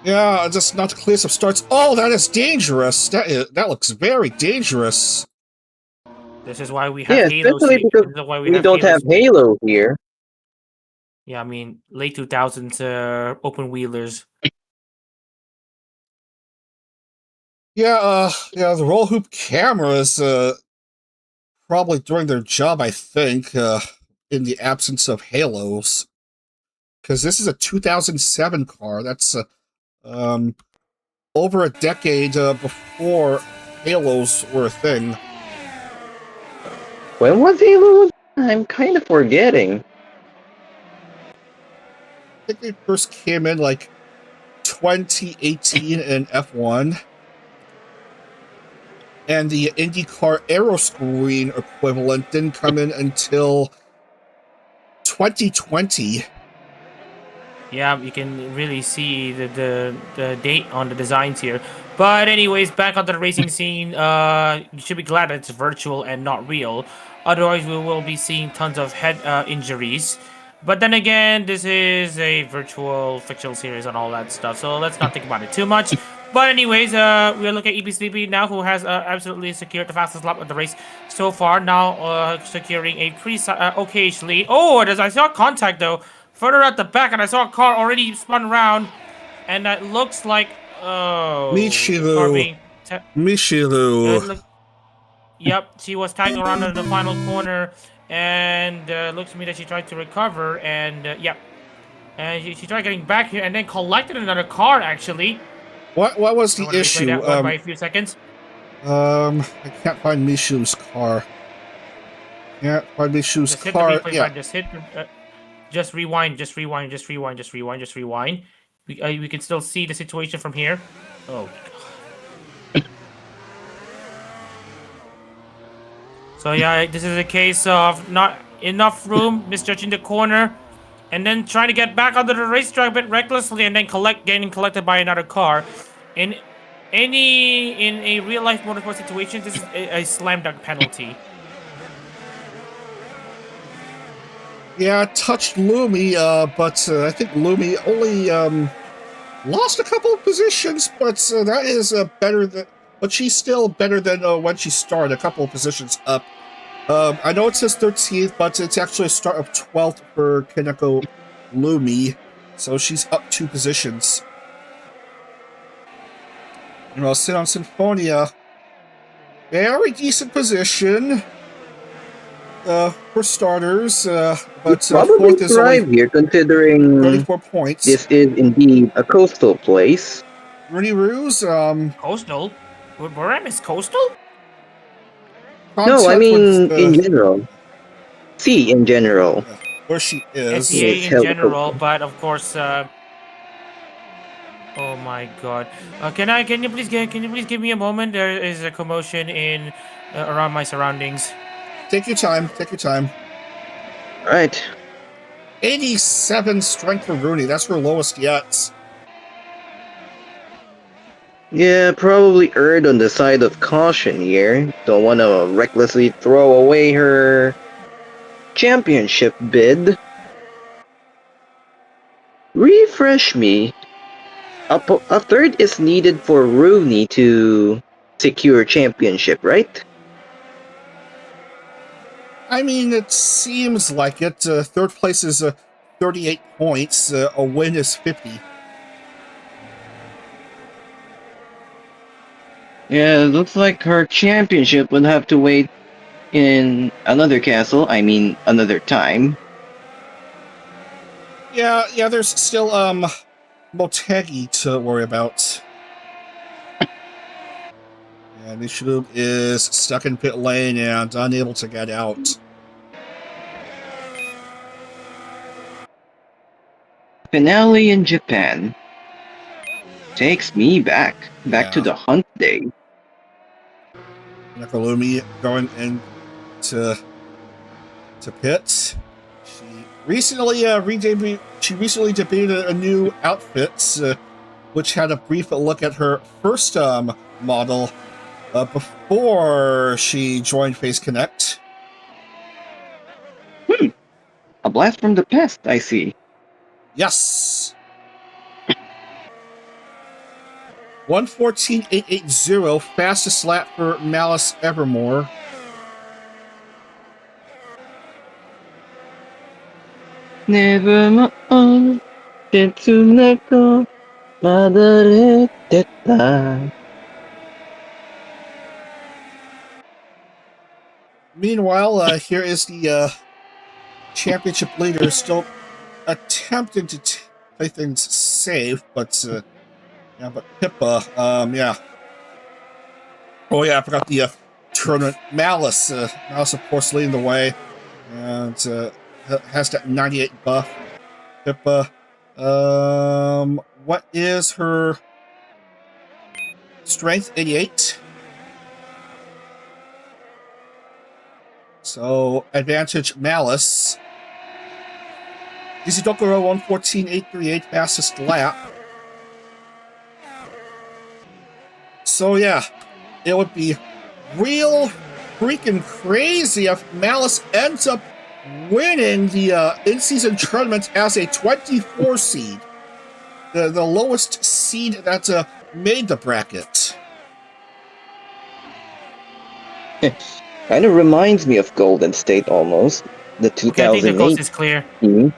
Yeah, just not the clearest of starts. Oh, that is dangerous. That looks very dangerous. This is why we have Halo. Especially because we don't have Halo here. Yeah, I mean, late 2000s open wheelers. Yeah, the roll hoop cameras probably doing their job, I think, in the absence of halos. Because this is a 2007 car. That's over a decade before halos were a thing. When was Halo? I'm kind of forgetting. I think they first came in like 2018 in F1. And the IndyCar Aero Screen equivalent didn't come in until 2020. Yeah, you can really see the date on the designs here. But anyways, back onto the racing scene. You should be glad that it's virtual and not real. Otherwise, we will be seeing tons of head injuries. But then again, this is a virtual fictional series and all that stuff, so let's not think about it too much. But anyways, we'll look at EP Sleepy now, who has absolutely secured the fastest lap of the race so far. Now securing a pretty okay lead. Oh, I saw contact though further at the back, and I saw a car already spun around. and that looks like the car Michiru. being. Michiru. Look, yep, she was tagging around in the final corner, and looks to me that she tried to recover, and yep, and she tried getting back here, and then collected another car actually. What was I the want to replay issue? that one by a few seconds. I can't find Michu's car. Can't find Michu's Just hit the car. replay Yeah. button. Just rewind. Just rewind. Just rewind. Just rewind. Just rewind. We can still see the situation from here. Oh. So yeah, this is a case of not enough room, misjudging the corner, and then trying to get back onto the racetrack a bit recklessly, and then getting collected by another car. In a real life motorsport situation, this is a slam dunk penalty. Yeah, touched Lumi, but I think Lumi only lost a couple of positions, but that is better than. But she's still better than when she started, a couple of positions up. I know it says 13th, but it's actually a start of 12th for Kaneko Lumi, so she's up 2 positions. You know, sit on Sinfonia, very decent position for starters, but Probably 4th is thrive only here, considering 34 points. this is indeed a coastal place. Rudy Ruse, Coastal? Buriram is coastal? No, I mean in general. Sea in general. Where she is. SEA in general, but of course, oh my god! Can you please give me a moment? There is a commotion in around my surroundings. Take your time. Take your time. Right. 87 strength for Rooney. That's her lowest yet. Yeah, probably erred on the side of caution here. Don't want to recklessly throw away her championship bid. Refresh me. A third is needed for Rooney to secure championship, right? I mean, it seems like it. 3rd place is 38 points. A win is 50. Yeah, it looks like her championship would have to wait in another castle. I mean, another time. Yeah, there's still, Motegi to worry about. And Nishinobu is stuck in pit lane and unable to get out. Finale in Japan. Takes me back to the hunt day. Nakalumi going into pit. She recently debuted a new outfit, which had a brief look at her first model before she joined Face Connect. A blast from the past, I see. Yes. 1:14.880, fastest lap for Malice Evermore. Never mind, Tetsuneko, Madarete. Meanwhile, here is the championship leader still attempting to play things safe, but yeah, but Pippa, yeah. Oh yeah, I forgot the tournament. Malice, of course, leading the way, and has that 98 buff. Pippa, what is her strength? 88. So advantage Malice. Izidokuro 1:14.838, fastest lap. So yeah, it would be real freaking crazy if Malice ends up winning the in-season tournament as a 24 seed. The lowest seed that made the bracket. Kind of reminds me of Golden State almost. The 2008 I think the coast is clear. team.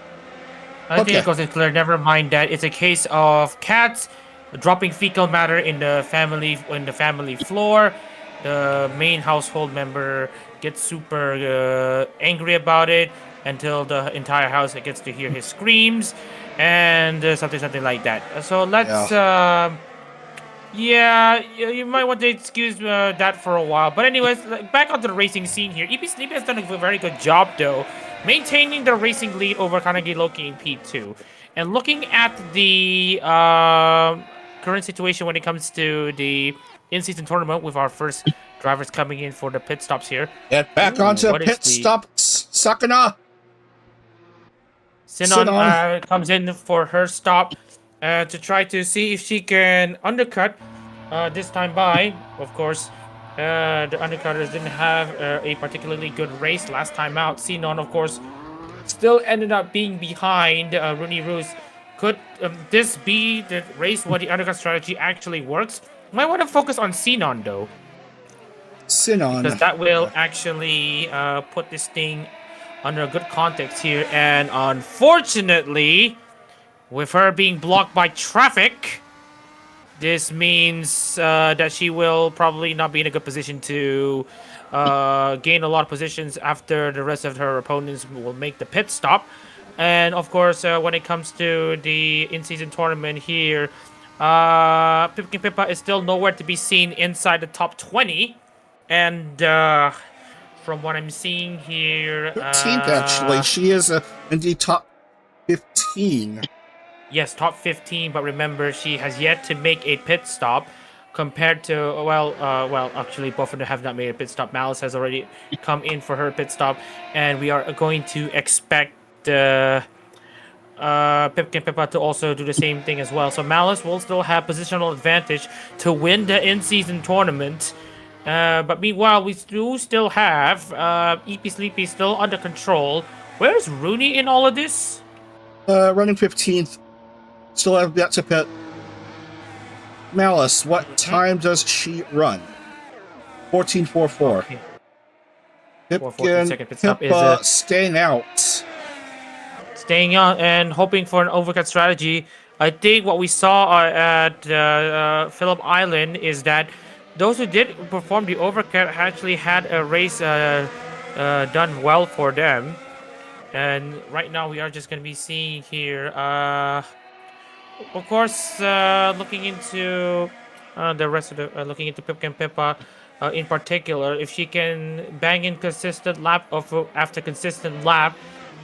I think it goes in clear. Never mind that. It's a case of cats dropping fecal matter in the family floor. The main household member gets super angry about it until the entire house gets to hear his screams and something like that. So let's. Yeah, you might want to excuse that for a while. But anyways, back onto the racing scene here. EP Sleepy has done a very good job, though, maintaining the racing lead over Kanagi, Loki, and P2. And looking at the current situation when it comes to the in-season tournament with our first drivers coming in for the pit stops here. Get back onto pit stop, Sakana. Sinon comes in for her stop to try to see if she can undercut this time by. Of course, the undercutters didn't have a particularly good race last time out. Sinon, of course, still ended up being behind Rooney Roos. Could this be the race where the undercut strategy actually works? Might want to focus on Sinon, though. Sinon. Because that will actually put this thing under a good context here. And unfortunately, with her being blocked by traffic, this means that she will probably not be in a good position to gain a lot of positions after the rest of her opponents will make the pit stop. And of course, when it comes to the in-season tournament here, Pipkin Pippa is still nowhere to be seen inside the top 20. And from what I'm seeing here... 15th, actually. She is in the top 15. Yes, top 15, but remember, she has yet to make a pit stop compared to, actually, both of them have not made a pit stop. Malice has already come in for her pit stop, and we are going to expect Pipkin Pippa to also do the same thing as well. So Malice will still have positional advantage to win the in-season tournament. But meanwhile, we do still have EP Sleepy still under control. Where's Rooney in all of this? Running 15th. Still have yet to pit. Malice, what time does she run? 14.44. Okay. Pipkin Pippa staying out. Staying out and hoping for an overcut strategy. I think what we saw at Phillip Island is that those who did perform the overcut actually had a race done well for them. And right now we are just going to be seeing here, of course, looking into the rest of the, looking into Pipkin Pippa in particular, if she can bang in consistent lap after consistent lap,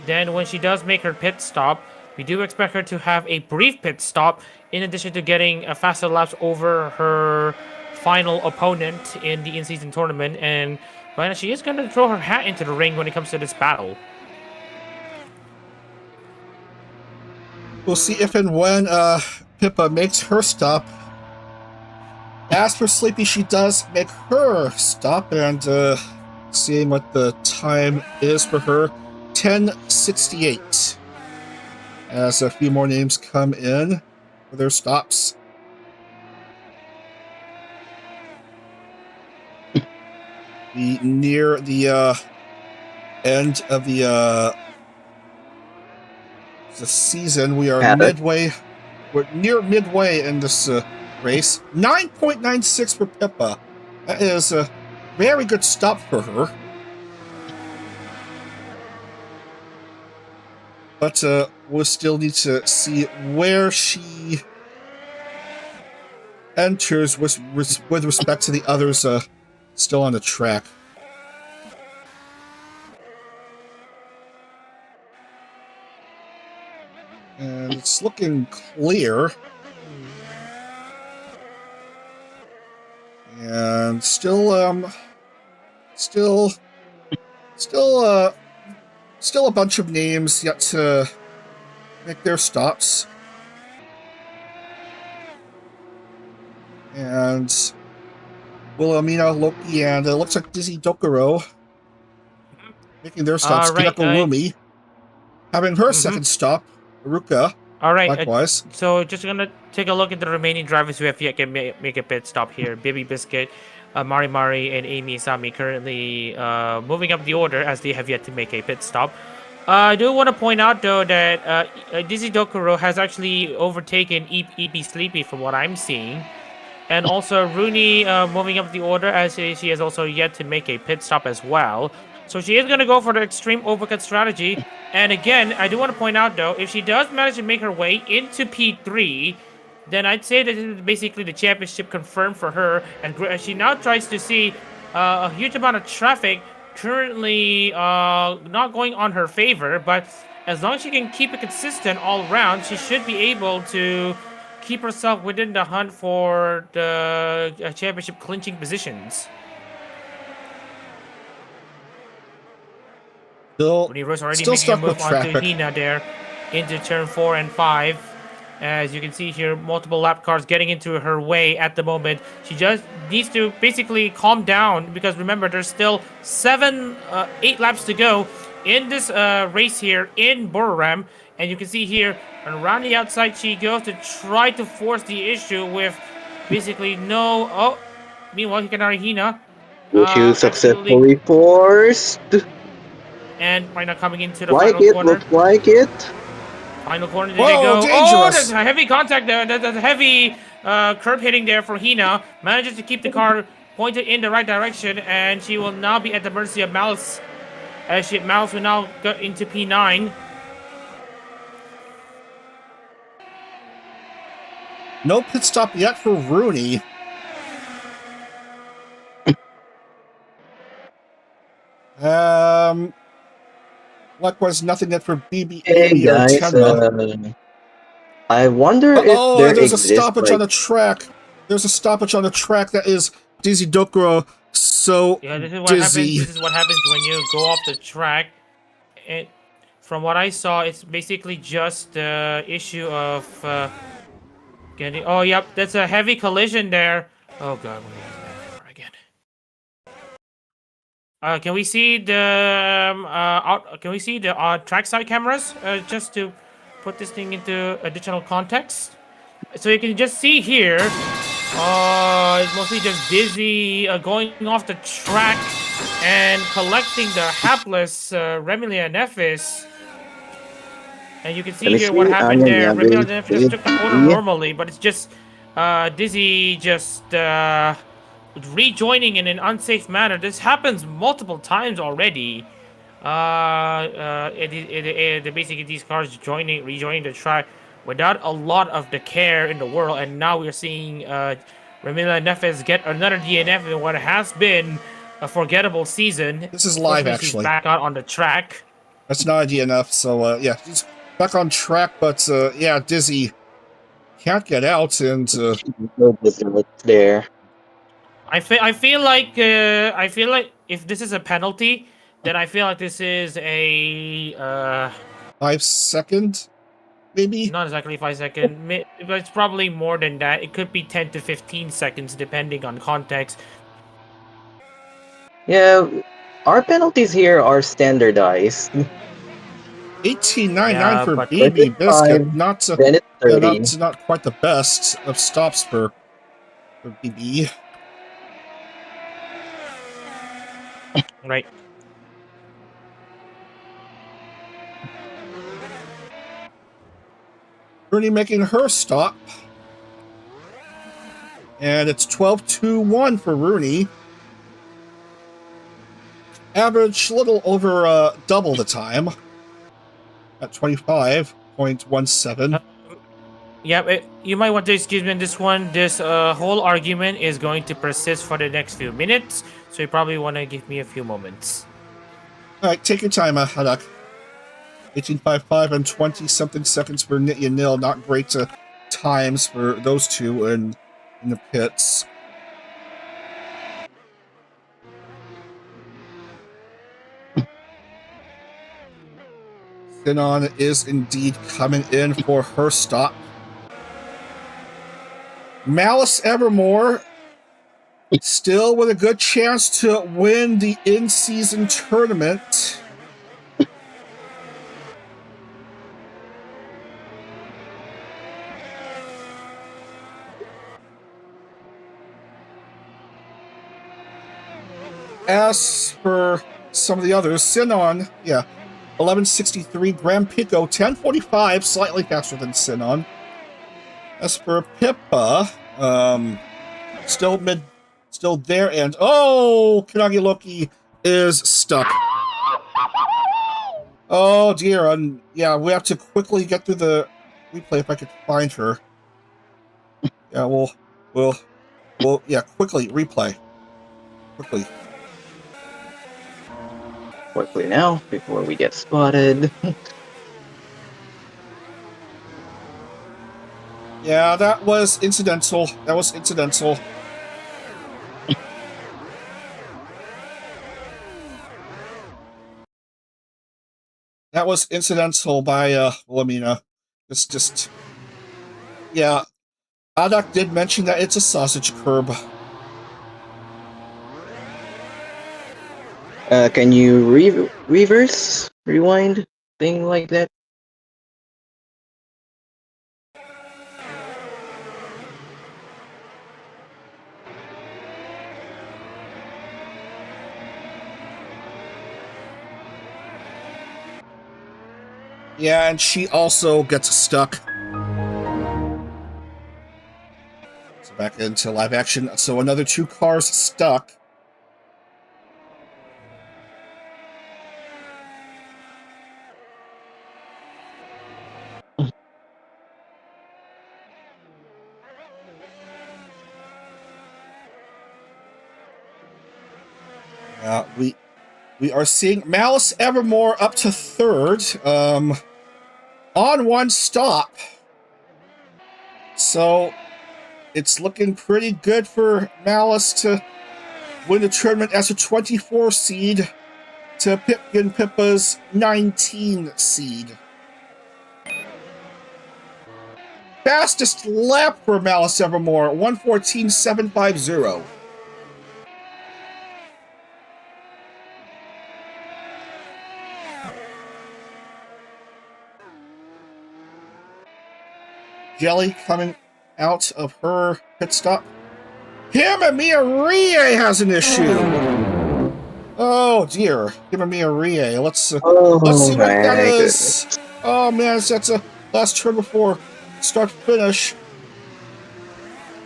then when she does make her pit stop, we do expect her to have a brief pit stop in addition to getting faster laps over her final opponent in the in-season tournament. And well, she is going to throw her hat into the ring when it comes to this battle. We'll see if and when Pippa makes her stop. As for Sleepy, she does make her stop, and seeing what the time is for her, 10:68. As a few more names come in for their stops. Near the end of the season, we are midway. We're near midway in this race. 9.96 for Pippa. That is a very good stop for her. But we'll still need to see where she enters with respect to the others still on the track. And it's looking clear. And still a bunch of names yet to make their stops. And Wilhelmina, Loki, and it looks like Dizzy Dokuro making their stops. Right, Lumi having her second stop. Ruka, all right. likewise. So just gonna take a look at the remaining drivers who have yet to make a pit stop here. Bibi Biscuit, Mari Mari, and Amy Sami currently moving up the order as they have yet to make a pit stop. I do want to point out though that Dizzy Dokuro has actually overtaken EP Sleepy from what I'm seeing. And also Rooney moving up the order as she has also yet to make a pit stop as well. So she is going to go for the extreme overcut strategy. And again, I do want to point out though, if she does manage to make her way into P3, then I'd say that this is basically the championship confirmed for her. And she now tries to see a huge amount of traffic currently not going on her favor. But as long as she can keep it consistent all around, she should be able to keep herself within the hunt for the championship clinching positions. Rooney Rose already Still making a stuck with move onto traffic. Hina there into turn 4 and 5. As you can see here, multiple lap cars getting into her way at the moment. She just needs to basically calm down because remember, there's still 8 laps to go in this race here in Buriram. And you can see here, around the outside she goes to try to force the issue with basically no... Oh, meanwhile, Hikanari Hina. Issue Absolutely. successfully forced. And right now coming into the Like final it, corner. looks like it. Final corner, Whoa, they go. dangerous. Oh, there's a heavy contact there. There's a heavy curb hitting there for Hina. Manages to keep the car pointed in the right direction, and she will now be at the mercy of Malice. As Malice will now go into P9. No pit stop yet for Rooney. Likewise, nothing yet for BB Hey or guys, Tenma. I wonder if there There's a exists stoppage on the track. There's a stoppage on the track that is Dizzy Dokuro. So Yeah, this is what dizzy. happens. This is what happens when you go off the track. And from what I saw, it's basically just the issue of getting. Oh, yep, that's a heavy collision there. Oh god, what is that for again? Can we see the Can we see the trackside cameras? Just to put this thing into additional context, so you can just see here. It's mostly just Dizzy going off the track and collecting the hapless Remilia Nephis. And you can see here what happened there. Remilia Nephis just took the corner normally, but it's just Dizzy just rejoining in an unsafe manner. This happens multiple times already. Basically these cars rejoining the track without a lot of the care in the world, and now we're seeing Remilia Nephis get another DNF in what has been a forgettable season. This is live, actually. She's back out on the track. That's not a DNF, so yeah, she's back on track, but yeah, Dizzy can't get out, and there. I feel like if this is a penalty, then I feel like this is a 5-second, maybe? not exactly 5 seconds, but it's probably more than that. It could be 10 to 15 seconds depending on context. Yeah, our penalties here are standardized. 18.99 for but BB Biscuit. Then it's 30. Not quite the best of stops for BB. Right. Rooney making her stop. And it's 12.21 for Rooney. Average a little over double the time at 25.17. Yeah, you might want to excuse me on this one. This whole argument is going to persist for the next few minutes, so you probably want to give me a few moments. All right, take your time, Hadak. 18.55 and 20-something seconds for Nitya Nil. Not great times for those two in the pits. Sinon is indeed coming in for her stop. Malice Evermore still with a good chance to win the in-season tournament. As for some of the others, Sinon, yeah, 1163. Graham Pico, 1045, slightly faster than Sinon. As for Pippa, still there, and oh, Kanagi Loki is stuck. Oh dear, and yeah, we have to quickly get through the replay if I could find her. Yeah, we'll yeah, quickly replay. Quickly now, before we get spotted. Yeah, that was incidental. That was incidental by Wilhelmina. Yeah. Adak did mention that it's a sausage curb. Can you reverse, rewind, thing like that? Yeah, and she also gets stuck. So back into live action. So another 2 cars stuck. We are seeing Malice Evermore up to 3rd, on 1 stop. So it's looking pretty good for Malice to win the tournament as a 24 seed to Pipkin Pippa's 19 seed. Fastest lap for Malice Evermore, 1:14.750. Jelly coming out of her pit stop. Himamiya Rie has an issue. Oh dear, Himamiya Rie. Let's see what that is. Oh man, that's a last turn before start finish.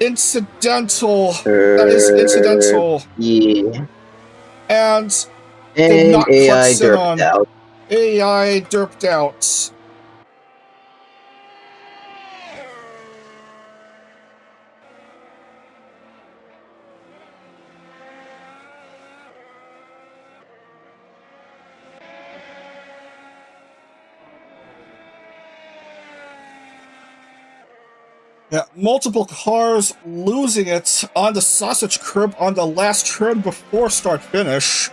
Incidental. That is incidental. Yeah. And did not AI clutch derped out. AI derped out. Yeah, multiple cars losing it on the sausage curb on the last turn before start finish.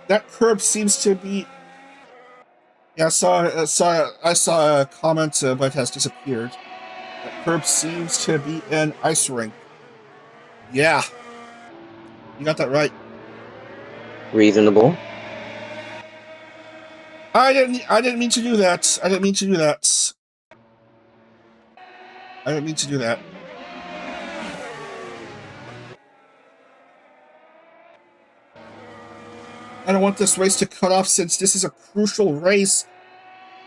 That curb seems to be. Yeah, I saw a comment, but it has disappeared. That curb seems to be an ice rink. Yeah, you got that right. Reasonable. I didn't mean to do that. I didn't mean to do that. I don't want this race to cut off since this is a crucial race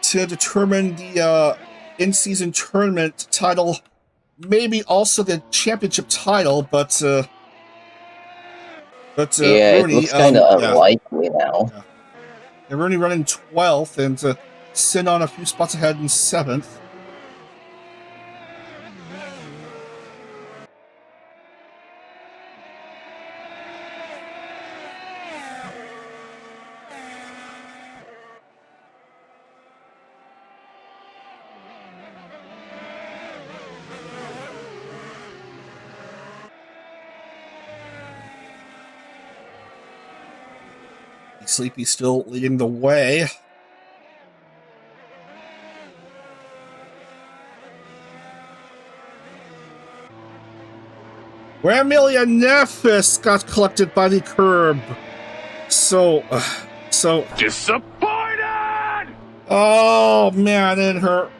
to determine the in-season tournament title, maybe also the championship title, but yeah, Rooney, it looks kind of unlikely now. Yeah. And Rooney running 12th and Sin on a few spots ahead in 7th. Sleepy still leading the way. Where Amelia Nefis got collected by the curb. So disappointed. Oh man, in her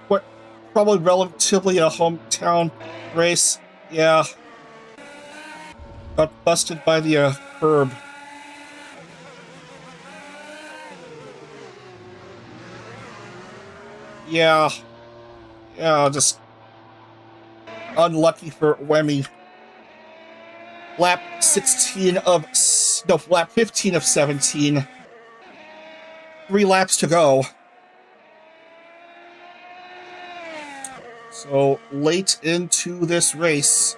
what probably relatively a hometown race, yeah, got busted by the curb. Yeah. Yeah, just unlucky for Wemmy. Lap 15 of 17. 3 laps to go. So late into this race.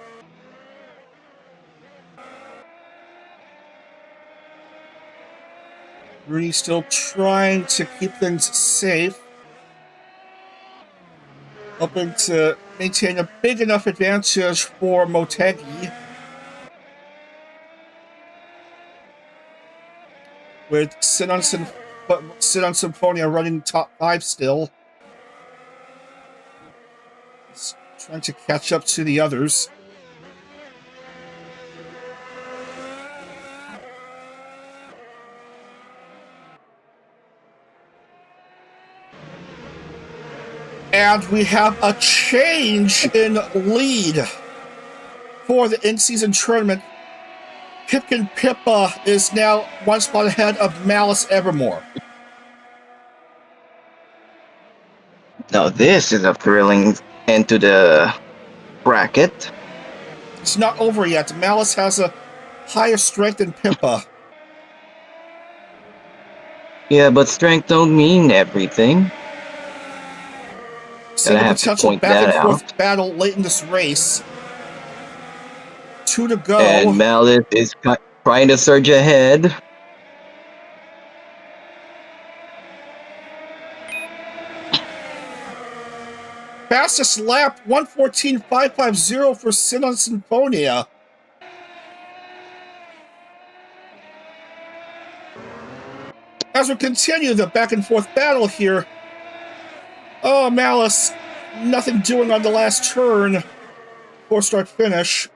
Rudy still trying to keep things safe. Hoping to maintain a big enough advantage for Motegi. With Sit on Symphonia running top 5 still. He's trying to catch up to the others. And we have a change in lead for the in-season tournament. Pipkin Pippa is now 1 spot ahead of Malice Evermore. Now this is a thrilling end to the bracket. It's not over yet. Malice has a higher strength than Pippa. Yeah, but strength don't mean everything. See the potential back and forth battle late in this race. 2 to go. And Malice is trying to surge ahead. Fastest lap, 1:14.550 for Sin on Symphonia. As we continue the back and forth battle here. Oh, Malice, nothing doing on the last turn. 4-start finish.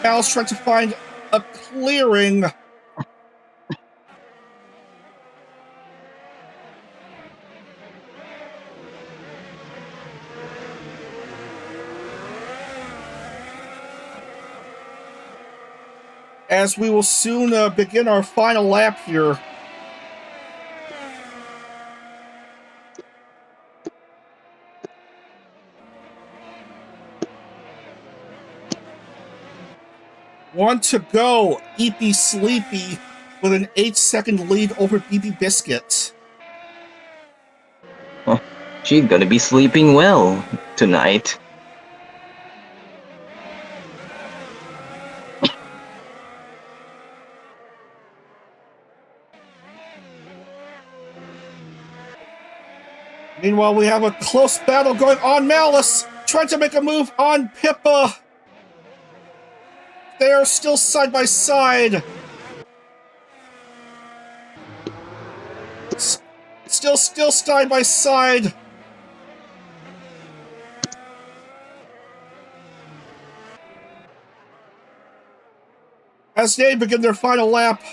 Malice trying to find a clearing. As we will soon begin our final lap here. One to go. EP Sleepy with an 8-second lead over BB Biscuit. Oh, she's gonna be sleeping well tonight. Meanwhile, we have a close battle going on. Malice trying to make a move on Pippa. They are still side by side. Still side by side. As they begin their final lap.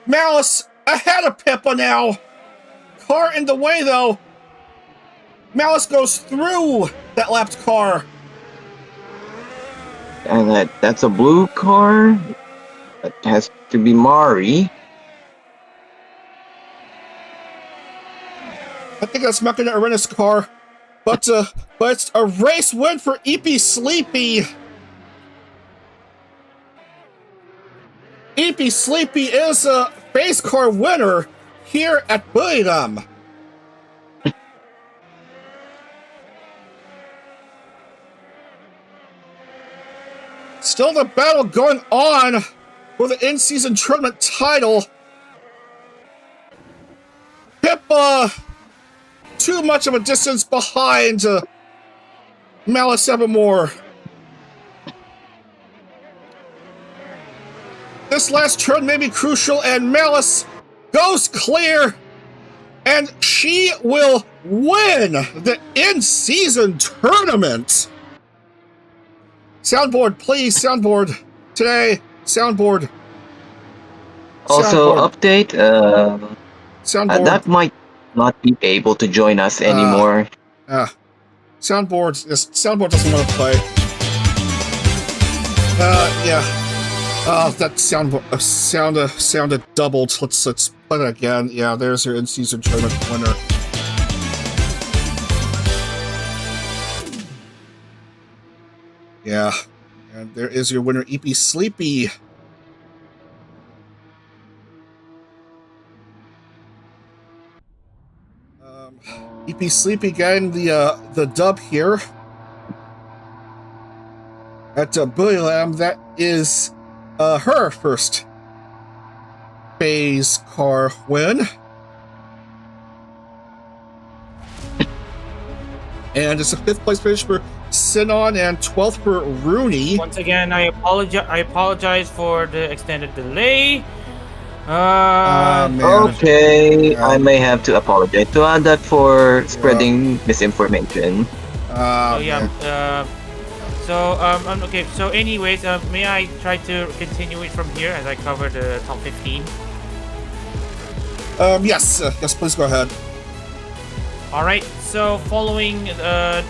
Malice ahead of Pippa now. Car in the way, though. Malice goes through that lapped car. And that's a blue car. That has to be Mari. I think that's Makina Arena's car. But it's a race win for EP Sleepy. EP Sleepy is a PhaseCar winner here at Buriram. Still the battle going on for the in-season tournament title. Pippa, too much of a distance behind Malice Evermore. This last turn may be crucial, and Malice goes clear, and she will win the in-season tournament. Soundboard, please, soundboard. Today, soundboard. Also, update, soundboard. that might not be able to join us anymore. Soundboard doesn't want to play. Yeah. That sounded doubled. Let's play that again. Yeah, there's your in-season tournament winner. Yeah, and there is your winner, EP Sleepy. EP Sleepy getting the dub here at Buriram. That is her first PhaseCar win. And it's a 5th place finish for Sinon and 12th for Rooney. Once again, I apologize for the extended delay. Okay, yeah. I may have to apologize to Adak for spreading misinformation. Okay. So, anyways, may I try to continue it from here as I cover the top 15? Yes, please go ahead. All right. So, following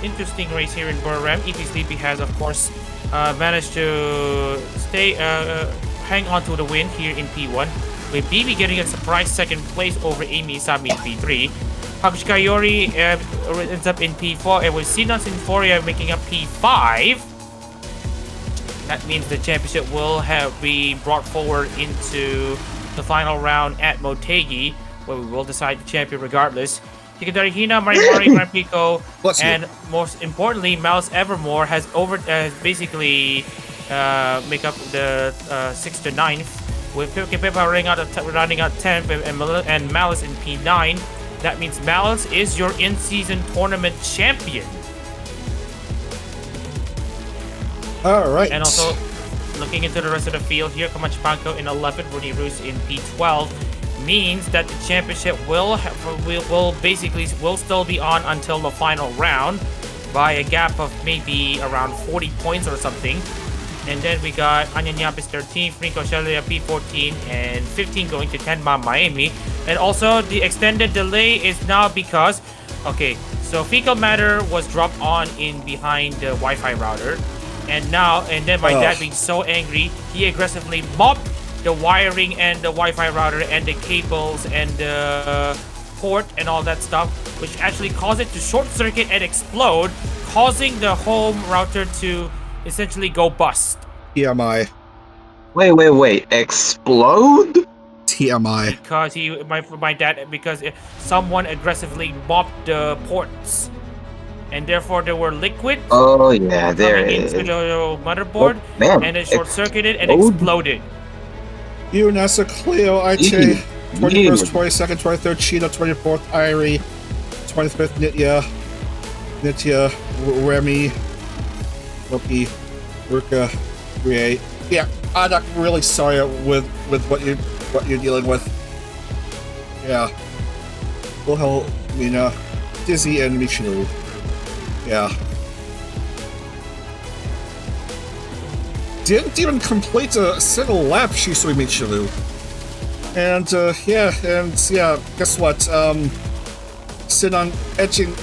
interesting race here in Buriram, EP Sleepy has, of course, managed to hang on to the win here in P1. With BB getting a surprise 2nd place over Amy Sami in P3. Hakushikayori ends up in P4, and with Sinon Sinforia making up P5. That means the championship will be brought forward into the final round at Motegi, where we will decide the champion regardless. Hikadari Hina, Marimari, Grampico, and most importantly, Mouse Evermore has basically make up the 6th to 9th. With Pepa running out 10th and Malice in P9. That means Malice is your in-season tournament champion. All right. And also, looking into the rest of the field here, Kamachipanko in 11th, Rudy Roos in P12, means that the championship will still be on until the final round by a gap of maybe around 40 points or something. And then we got Anyanyapis 13th, Rico Shelia P14, and 15 going to Tenma Miami. And also, the extended delay is now because, so fecal matter was dropped on in behind the Wi-Fi router. And then my dad being so angry, he aggressively mopped the wiring and the Wi-Fi router and the cables and the port and all that stuff, which actually caused it to short circuit and explode, causing the home router to essentially go bust. TMI. Wait. Explode? TMI. Because my dad, because someone aggressively mopped the ports, and therefore there were liquid. Oh yeah, there it is. Into the motherboard, and it short circuited and exploded. Nasa Cleo, Aiche, 21st, 22nd, 23rd, Cheetah, 24th, Irie, 25th, Nitya, Remy, Loki, Ruka, Rie. Yeah, I'm not really sorry with what you're dealing with. Yeah. Wilhelmina, Dizzy, and Michiru. Yeah. Didn't even complete a single lap, Shisui Michiru. And guess what? Sinon edging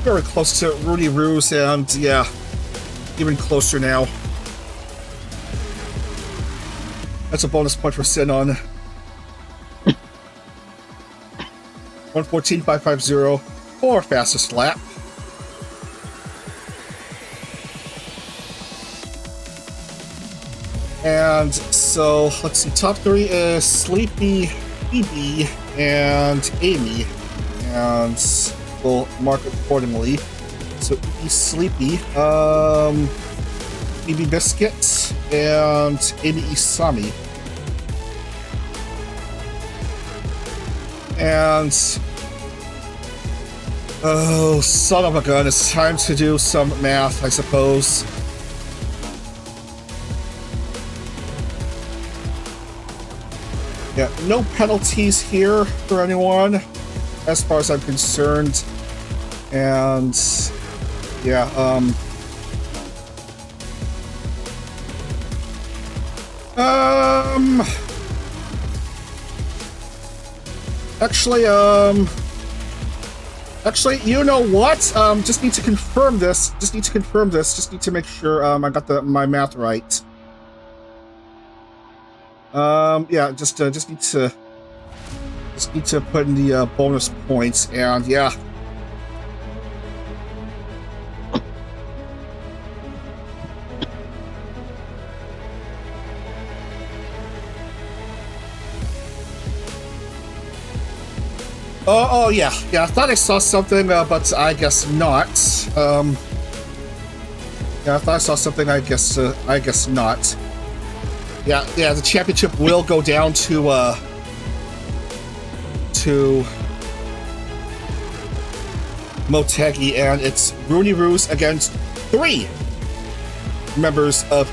very close to Rudy Roos, and yeah, even closer now. That's a bonus point for Sinon. 1:14.550 for fastest lap. And so, let's see, top 3 is Sleepy, BB, and Amy. And we'll mark it accordingly. So, BB Sleepy, BB Biscuit, and Amy Isami. And oh, son of a gun, it's time to do some math, I suppose. Yeah, no penalties here for anyone, as far as I'm concerned. And yeah, Actually, you know what? Just need to confirm this. Just need to make sure I got my math right. Yeah, just need to put in the bonus points, and yeah. Oh yeah. I thought I saw something, but I guess not. Yeah, I thought I saw something. I guess not. Yeah. The championship will go down to Motegi, and it's Rooney Roos against 3 members of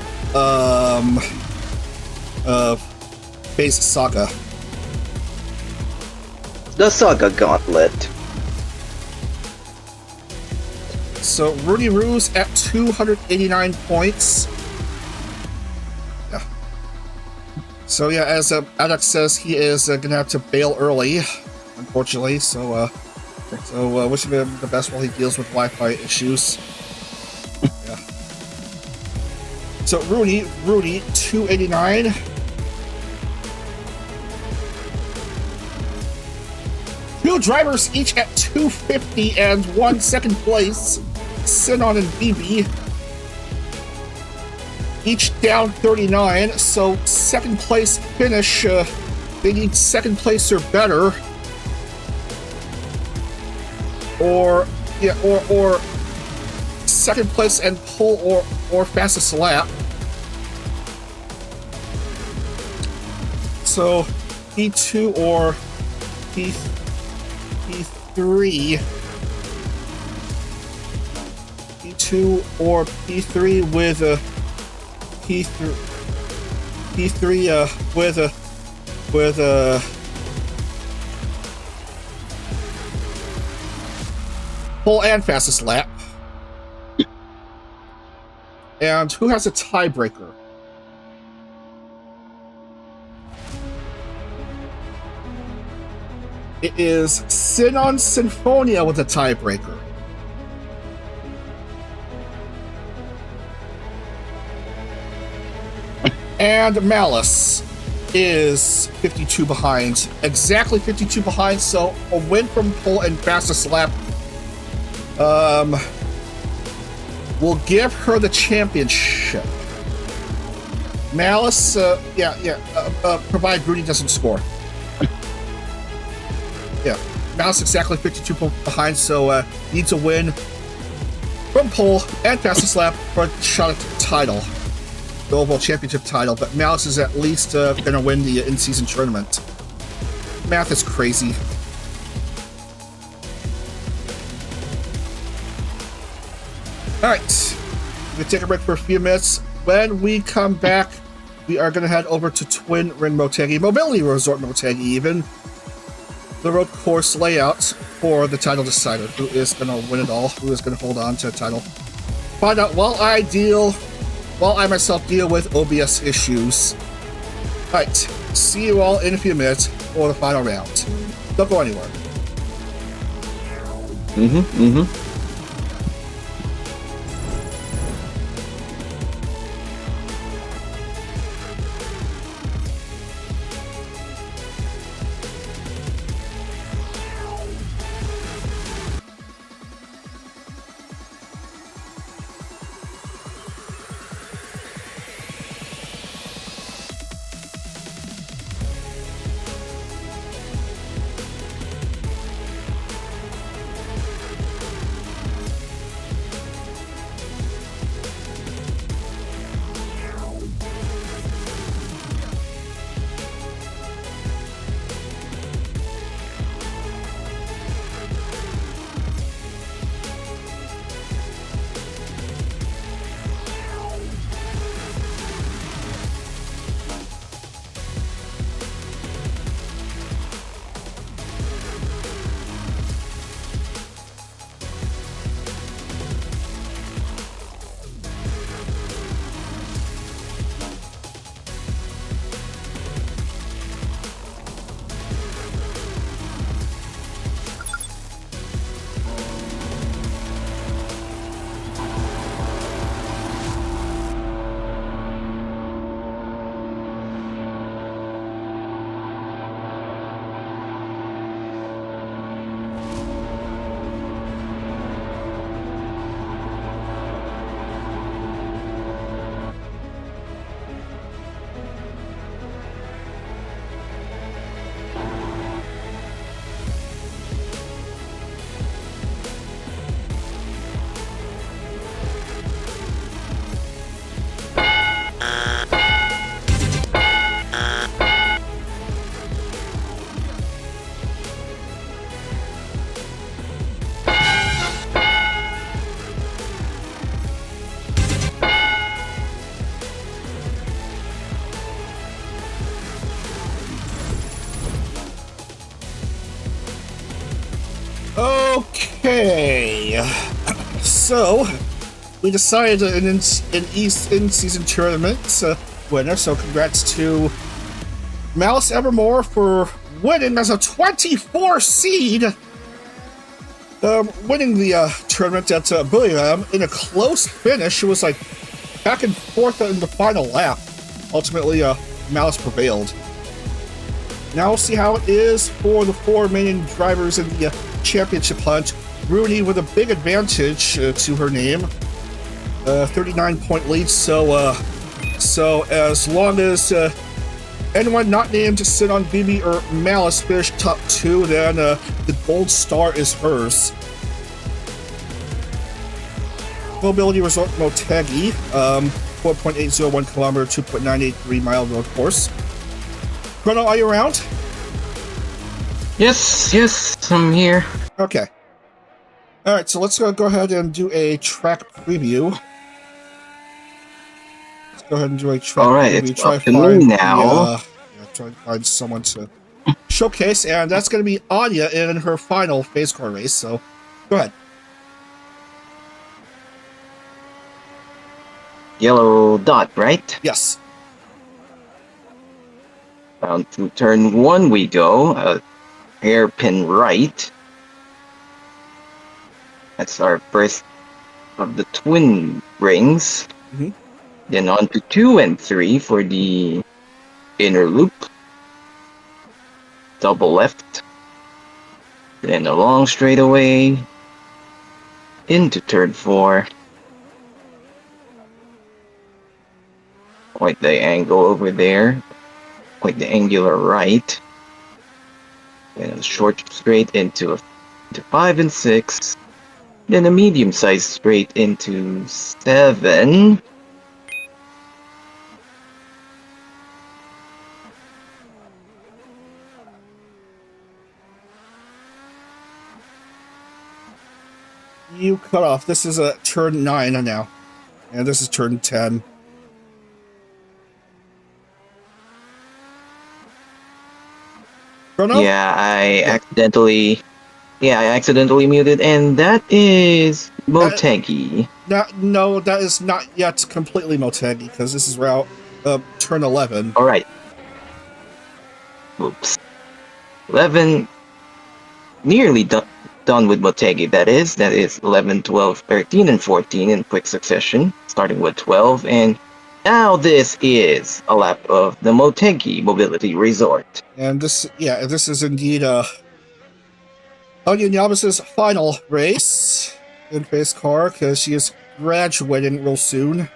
Phase Saga. The Saga Gauntlet. So Rooney Roos at 289 points. Yeah. So yeah, as Alex says, he is gonna have to bail early, unfortunately. So wishing him the best while he deals with Wi-Fi issues. Yeah. So Rooney 289. Two drivers each at 250 and 1 second place. Sinon and BB. Each down 39, so second place finish. They need second place or better. Or second place and pole or fastest lap. So P2 or P3 P2 or P3 with a P3 with a pole and fastest lap. And who has a tiebreaker? It is Sinon Sinfonia with a tiebreaker. And Malice is 52 behind. Exactly 52 behind, so a win from pole and fastest lap will give her the championship. Malice, provide Rudy doesn't score. Yeah, Malice exactly 52 behind, so needs a win from pole and fastest lap for a shot at the title, the overall championship title. But Malice is at least gonna win the in-season tournament. Math is crazy. All right, we're gonna take a break for a few minutes. When we come back, we are gonna head over to Twin Ring Motegi, Mobility Resort Motegi, even. The road course layout for the title decider. Who is going to win it all? Who is going to hold on to the title? Find out while I myself deal with OBS issues. Alright, see you all in a few minutes for the final round. Don't go anywhere. Okay, so we decided an in-season tournament winner, so congrats to Malice Evermore for winning as a 24 seed, winning the tournament at Buriram in a close finish. It was like back and forth in the final lap. Ultimately, Malice prevailed. Now we'll see how it is for the four remaining drivers in the championship hunt. Rooney with a big advantage to her name, 39-point lead. So as long as anyone not named Sinon, BB, or Malice finish top two, then the gold star is hers. Mobility Resort Motegi, 4.801 kilometer, 2.983 mile road course. Chrono, are you around? Yes, I'm here. Okay. All right, so let's go ahead and do a track preview. Let's go ahead and do a track All right, preview. it's up to me now. Try to find someone to showcase, and that's going to be Anya in her final PhaseCar race. So, go ahead. Yellow dot, right? Yes. Down to turn one we go. Hairpin right. That's our first of the twin rings. Mm-hmm. Then on to 2 and 3 for the inner loop. Double left. Then a long straightaway. Into turn 4. Quite the angle over there. Quite the angular right. And a short straight into 5 and 6. Then a medium-sized straight into 7. You cut off. This is a turn 9 now. And this is turn 10. Chrono? Yeah, I accidentally muted, and that is Motegi. No, that is not yet completely Motegi, because this is route turn 11. All right. Oops. 11. Nearly done with Motegi. That is 11, 12, 13, and 14 in quick succession, starting with 12, and now this is a lap of the Motegi Mobility Resort. And this is indeed Anya Nyabas's final race in PhaseCar, because she is graduating real soon.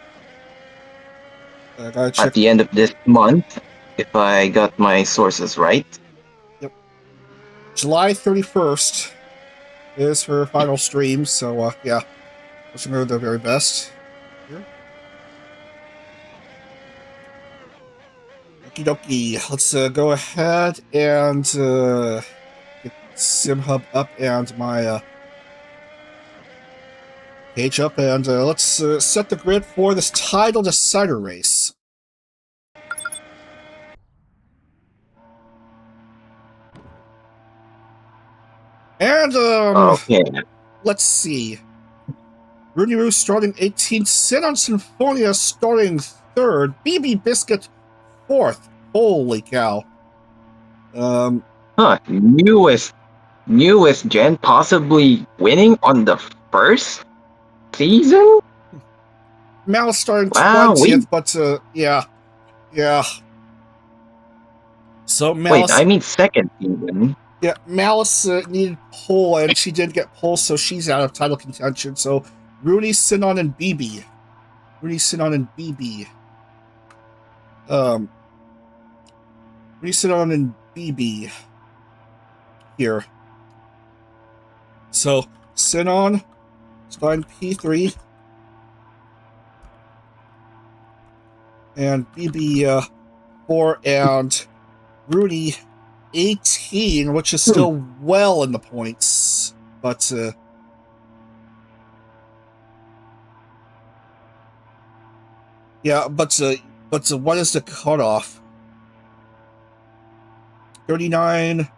I gotta check. At the end of this month, if I got my sources right. Yep. July 31st is her final stream, so yeah. Wishing her the very best. Here. Okie dokie. Let's go ahead and get SimHub up and my page up, and let's set the grid for this title decider race. And Okay. let's see. Rooney Roo starting 18th, Sinon Sinfonia starting 3rd, BB Biscuit 4th. Holy cow. Newest gen possibly winning on the first season? Malice starting Wow, 20th, but yeah. So Malice, Wait, I mean second season. yeah, Malice needed pole, and she did get pole, so she's out of title contention. So Rooney, Sinon, and BB. Rooney, Sinon, and BB. Rooney, Sinon, and BB here. So Sinon starting P3, and BB 4, and Rooney 18, which is still well in the points, but yeah, but what is the cutoff? 39,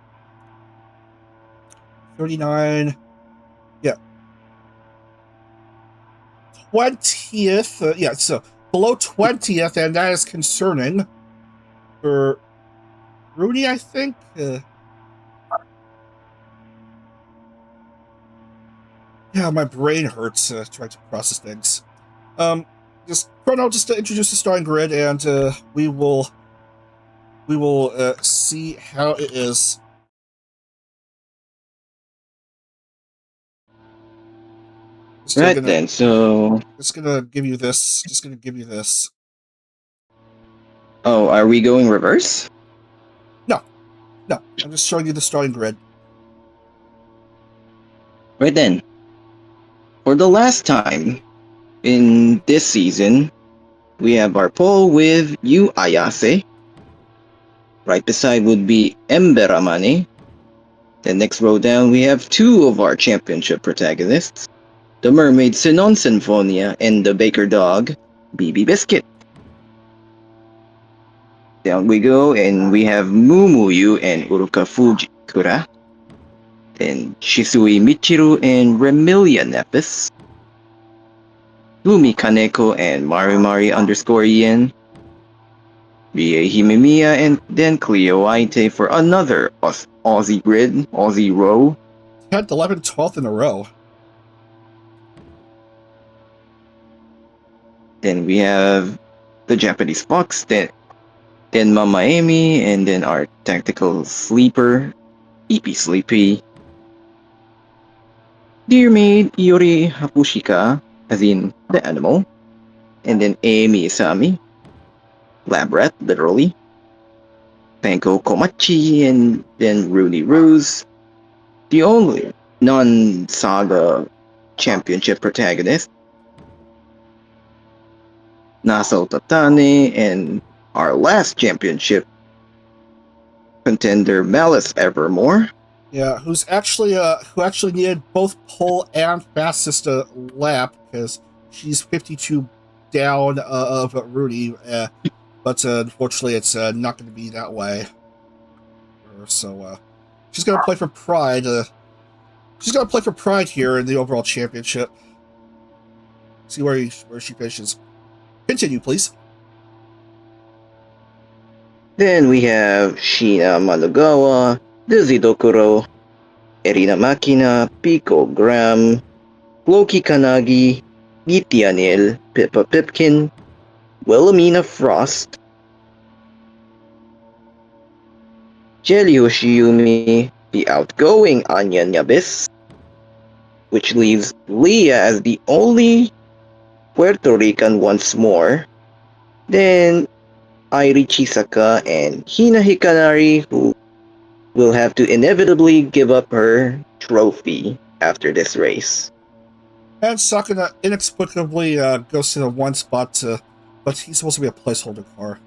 20th. Yeah, so below 20th, and that is concerning for Rudy, I think. Yeah, my brain hurts trying to process things. Just Chrono, just to introduce the starting grid, and we will see how it is. Then, so... Just gonna give you this. Just gonna give you this. Oh, are we going reverse? No, I'm just showing you the starting grid. Right then. For the last time in this season, we have our pole with Yu Ayase. Right beside would be Emberamane. The next row down, we have two of our championship protagonists, the mermaid Sinon Sinfonia and the baker dog, BB Biscuit. Down we go, and we have Mumuyu and Uruka Fujikura. Then Shisui Michiru and Remilia Nepis. Lumi Kaneko and Mari_Yen. Rie Himemiya and then Cleo Aite for another Aussie grid, Aussie row. 10th, 11th, 12th in a row. Then we have the Japanese Fox, then Mama Amy, and then our tactical sleeper, EP Sleepy. Dear Maid Iori Hakushika, as in the animal. And then Amy Isami, lab rat, literally. Panko Komachi, and then Rooney Ruse, the only non-saga championship protagonist. Nasao Tatane, and our last championship contender, Malice Evermore. Yeah, who actually needed both pole and fastest lap because she's 52 down of Rudy, but unfortunately it's not going to be that way. So she's going to play for Pride. She's going to play for Pride here in the overall championship. See where she finishes. Continue, please. Then we have Shina Manugawa, Dizidokuro, Erina Makina, Pico Graham, Loki Kanagi, Gitianil, Pippa Pipkin, Wilhelmina Frost, Jelly Hoshiyumi, the outgoing Anya Nyabis, which leaves Leah as the only Puerto Rican once more. Then Airi Chisaka and Hina Hikanari, who will have to inevitably give up her trophy after this race. And Sakura inexplicably goes to the one spot, but he's supposed to be a placeholder car.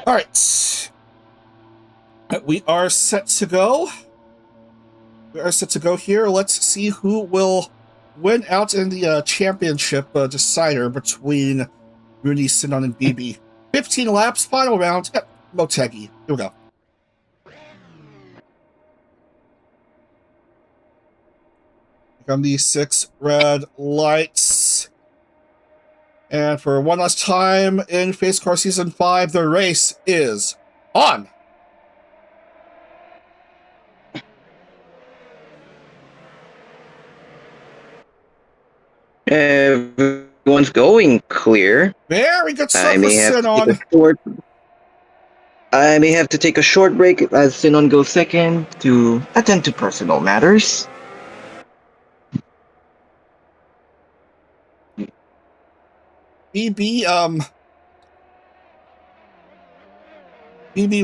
All right. We are set to go. We are set to go here. Let's see who will win out in the championship decider between Rooney, Sinon, and BB. 15 laps, final round at Motegi. Here we go. On the 6 red lights. And for one last time in PhaseCar Season 5, the race is on! Everyone's going clear. Very good stuff I may for have to Sinon. take a short. I may have to take a short break as Sinon goes second to attend to personal matters. BB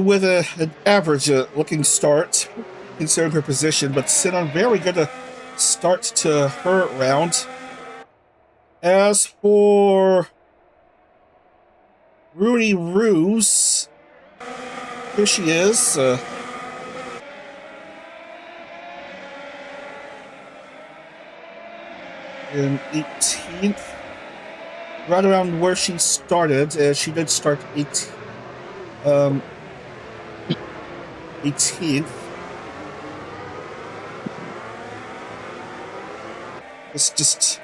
with an average looking start, considering her position, but Sinon very good to start to her round. As for Rudy Ruse, here she is. in 18th. Right around where she started. She did start 18th. It's just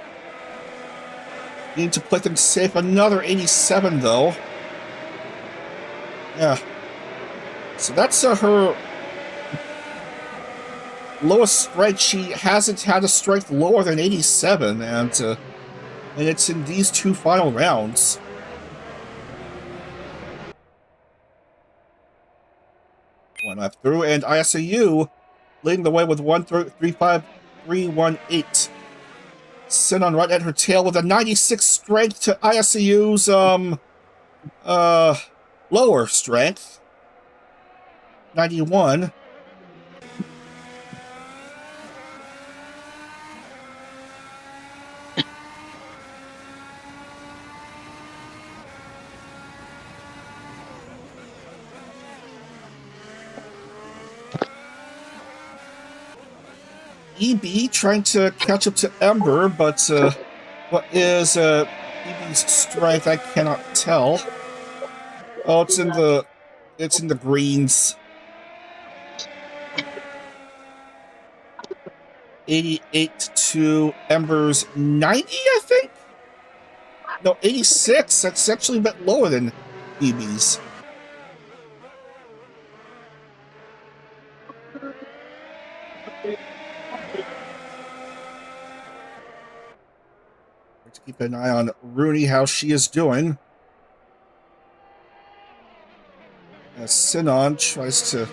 need to play things safe. Another 87 though. Yeah. So that's her lowest strength. She hasn't had a strength lower than 87, and it's in these two final rounds. One up through, and ISAU leading the way with 1:35.318. Sinon right at her tail with a 96 strength to ISAU's lower strength. 91. EB trying to catch up to Ember, but what is EB's strength? I cannot tell. Oh, it's in the greens. 88 to Ember's 90, I think? No, 86. That's actually a bit lower than EB's. To keep an eye on Rooney, how she is doing. As Sinon tries to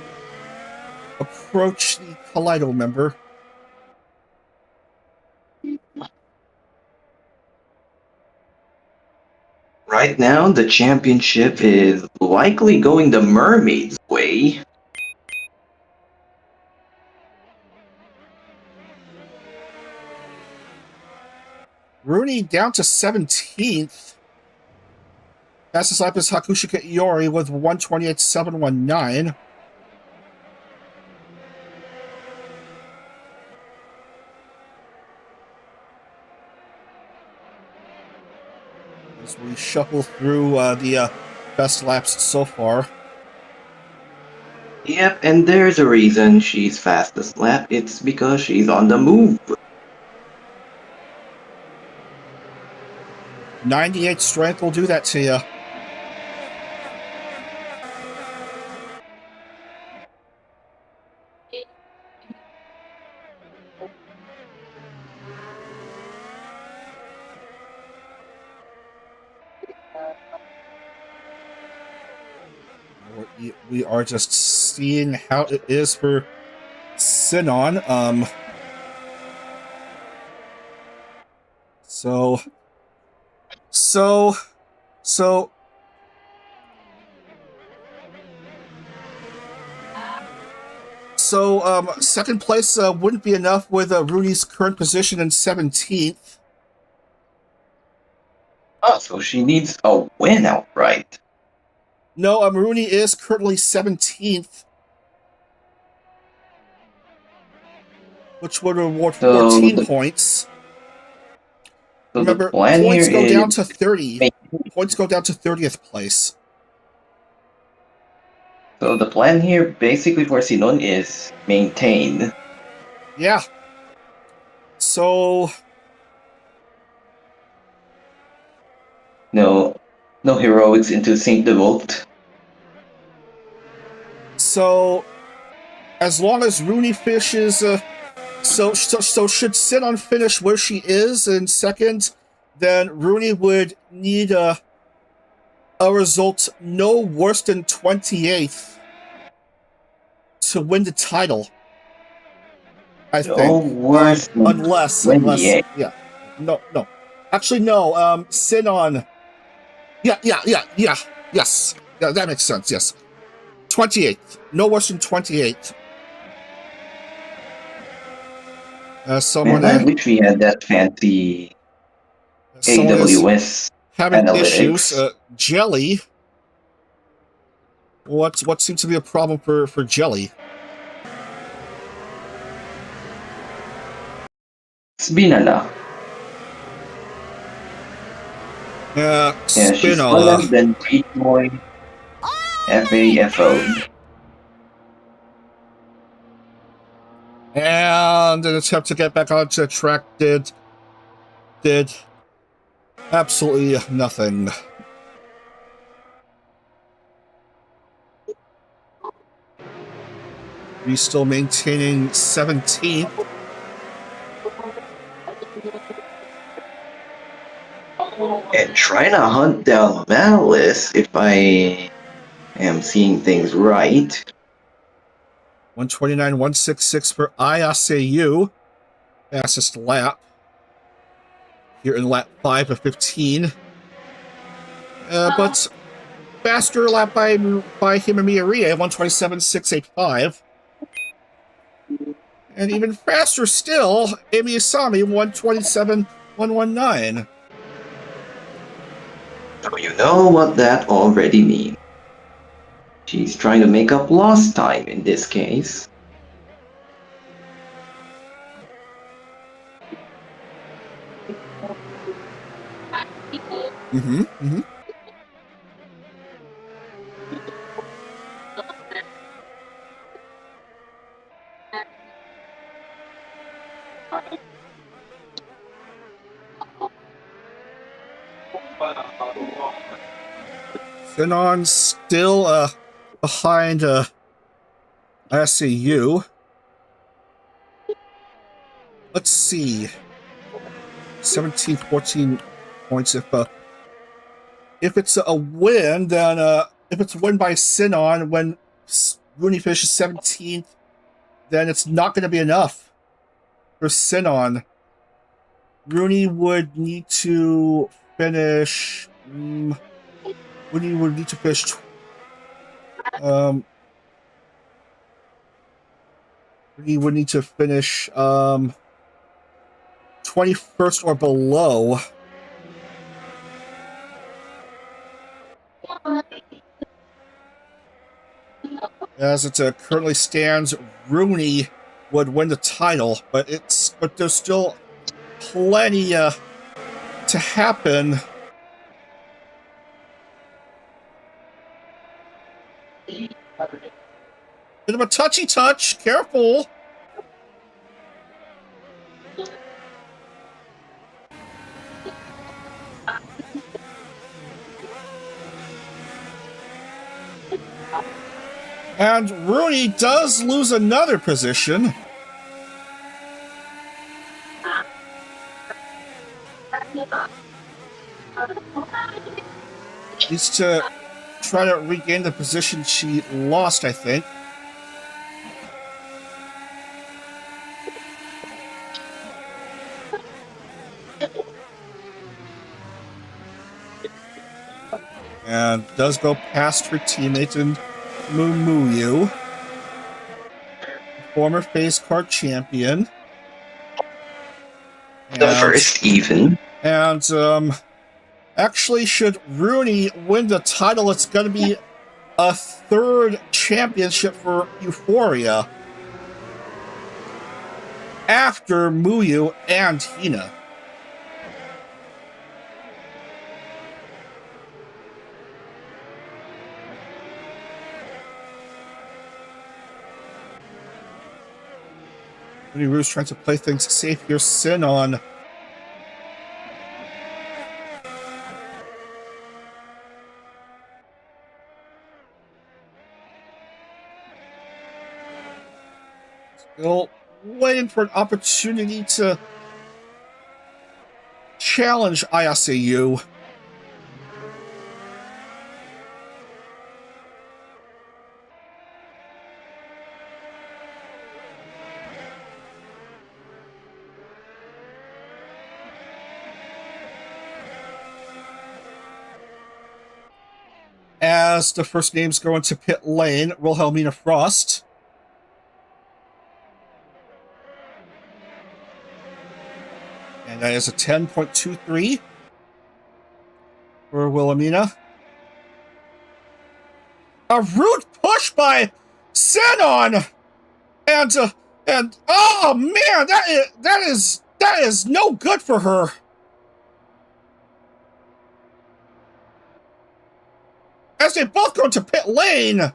approach the Kaleido member. Right now, the championship is likely going the Mermaid's way. Rooney down to 17th. Fastest lap is Hakushika Iori with 1:28.719. As we shuffle through the best laps so far. Yep, and there's a reason she's fastest lap. It's because she's on the move. 98 strength will do that to you. We are just seeing how it is for Sinon. Second place wouldn't be enough with Rooney's current position in 17th. Oh, so she needs a win outright. No, Rooney is currently 17th, which would reward 14 points. So remember, points go down to 30. Points go down to 30th place. So the plan here, basically for Sinon, is maintain. Yeah. So No heroics into Saint Devote. So as long as Rooney finishes, so should Sinon finish where she is in second, then Rooney would need a result no worse than 28th to win the title. I think. Worse unless yeah. No. Actually no, Sinon. Yeah. Yes. Yeah, that makes sense, yes. 28th. No worse than 28th. I wish we had that fancy AWS having analytics. issues. Jelly. What seems to be a problem for Jelly? It's Binala. Yeah, she's Spinola. Spinner, then G-Boy, FAFO. And an attempt to get back onto track did absolutely nothing. He's still maintaining 17th. And trying to hunt down Malice, if I am seeing things right. 129.166 for ISAU. Fastest lap. Here in lap 5 of 15. But faster lap by him and Miaria, 127.685. And even faster still, Amy Asami, 127.119. So you know what that already means. She's trying to make up lost time in this case. Finon still behind ISAU. Let's see. 17, 14 points. If it's a win, then if it's a win by Sinon when Rooney finishes 17th, then it's not going to be enough for Sinon. Rooney would need to finish. Rooney would need to finish. Rooney would need to finish 21st or below. As it currently stands, Rooney would win the title, but there's still plenty to happen. Bit of a touchy touch. Careful. And Rooney does lose another position. Needs to try to regain the position she lost, I think. And does go past her teammate in Mumuyu, former PhaseCar champion. The first even. And actually, should Rooney win the title, it's going to be a third championship for Euphoria after Muyu and Hina. Rooney Rouge trying to play things safe here. Sinon. Still waiting for an opportunity to challenge ISAU. As the first names go into pit lane, Wilhelmina Frost. And that is a 10.23 for Wilhelmina. A rude push by Sinon! And oh man, that is no good for her. as they both go to pit lane.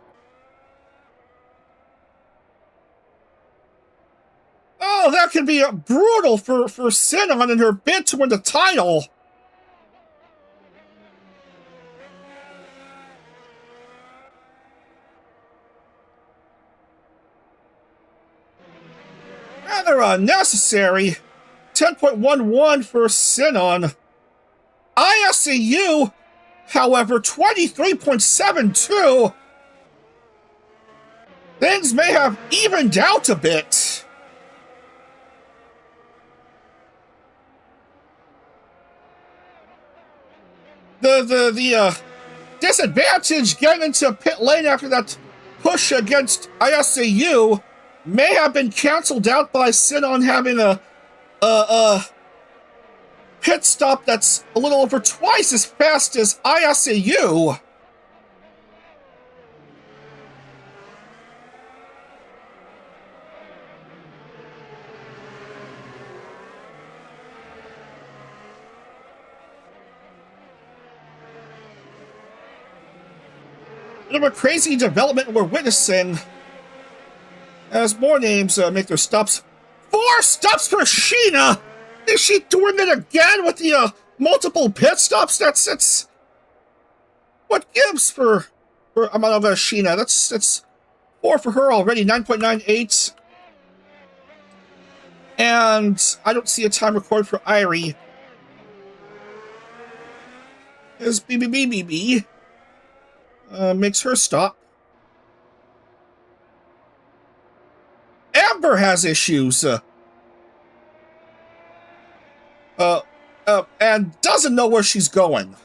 Oh, that could be brutal for Sinon in her bid to win the title. Rather unnecessary. 10.11 for Sinon. ISCU, however, 23.72. Things may have evened out a bit. The disadvantage getting into pit lane after that push against ISCU may have been canceled out by Sinon having a pit stop that's a little over twice as fast as ISCU. Another crazy development we're witnessing as more names make their stops. 4 stops for Sheena! Is she doing it again with the multiple pit stops? That's what gives for amount of Sheena. That's 4 for her already, 9.98. And I don't see a time record for Irie. As BBBBB makes her stop. Amber has issues. And doesn't know where she's going.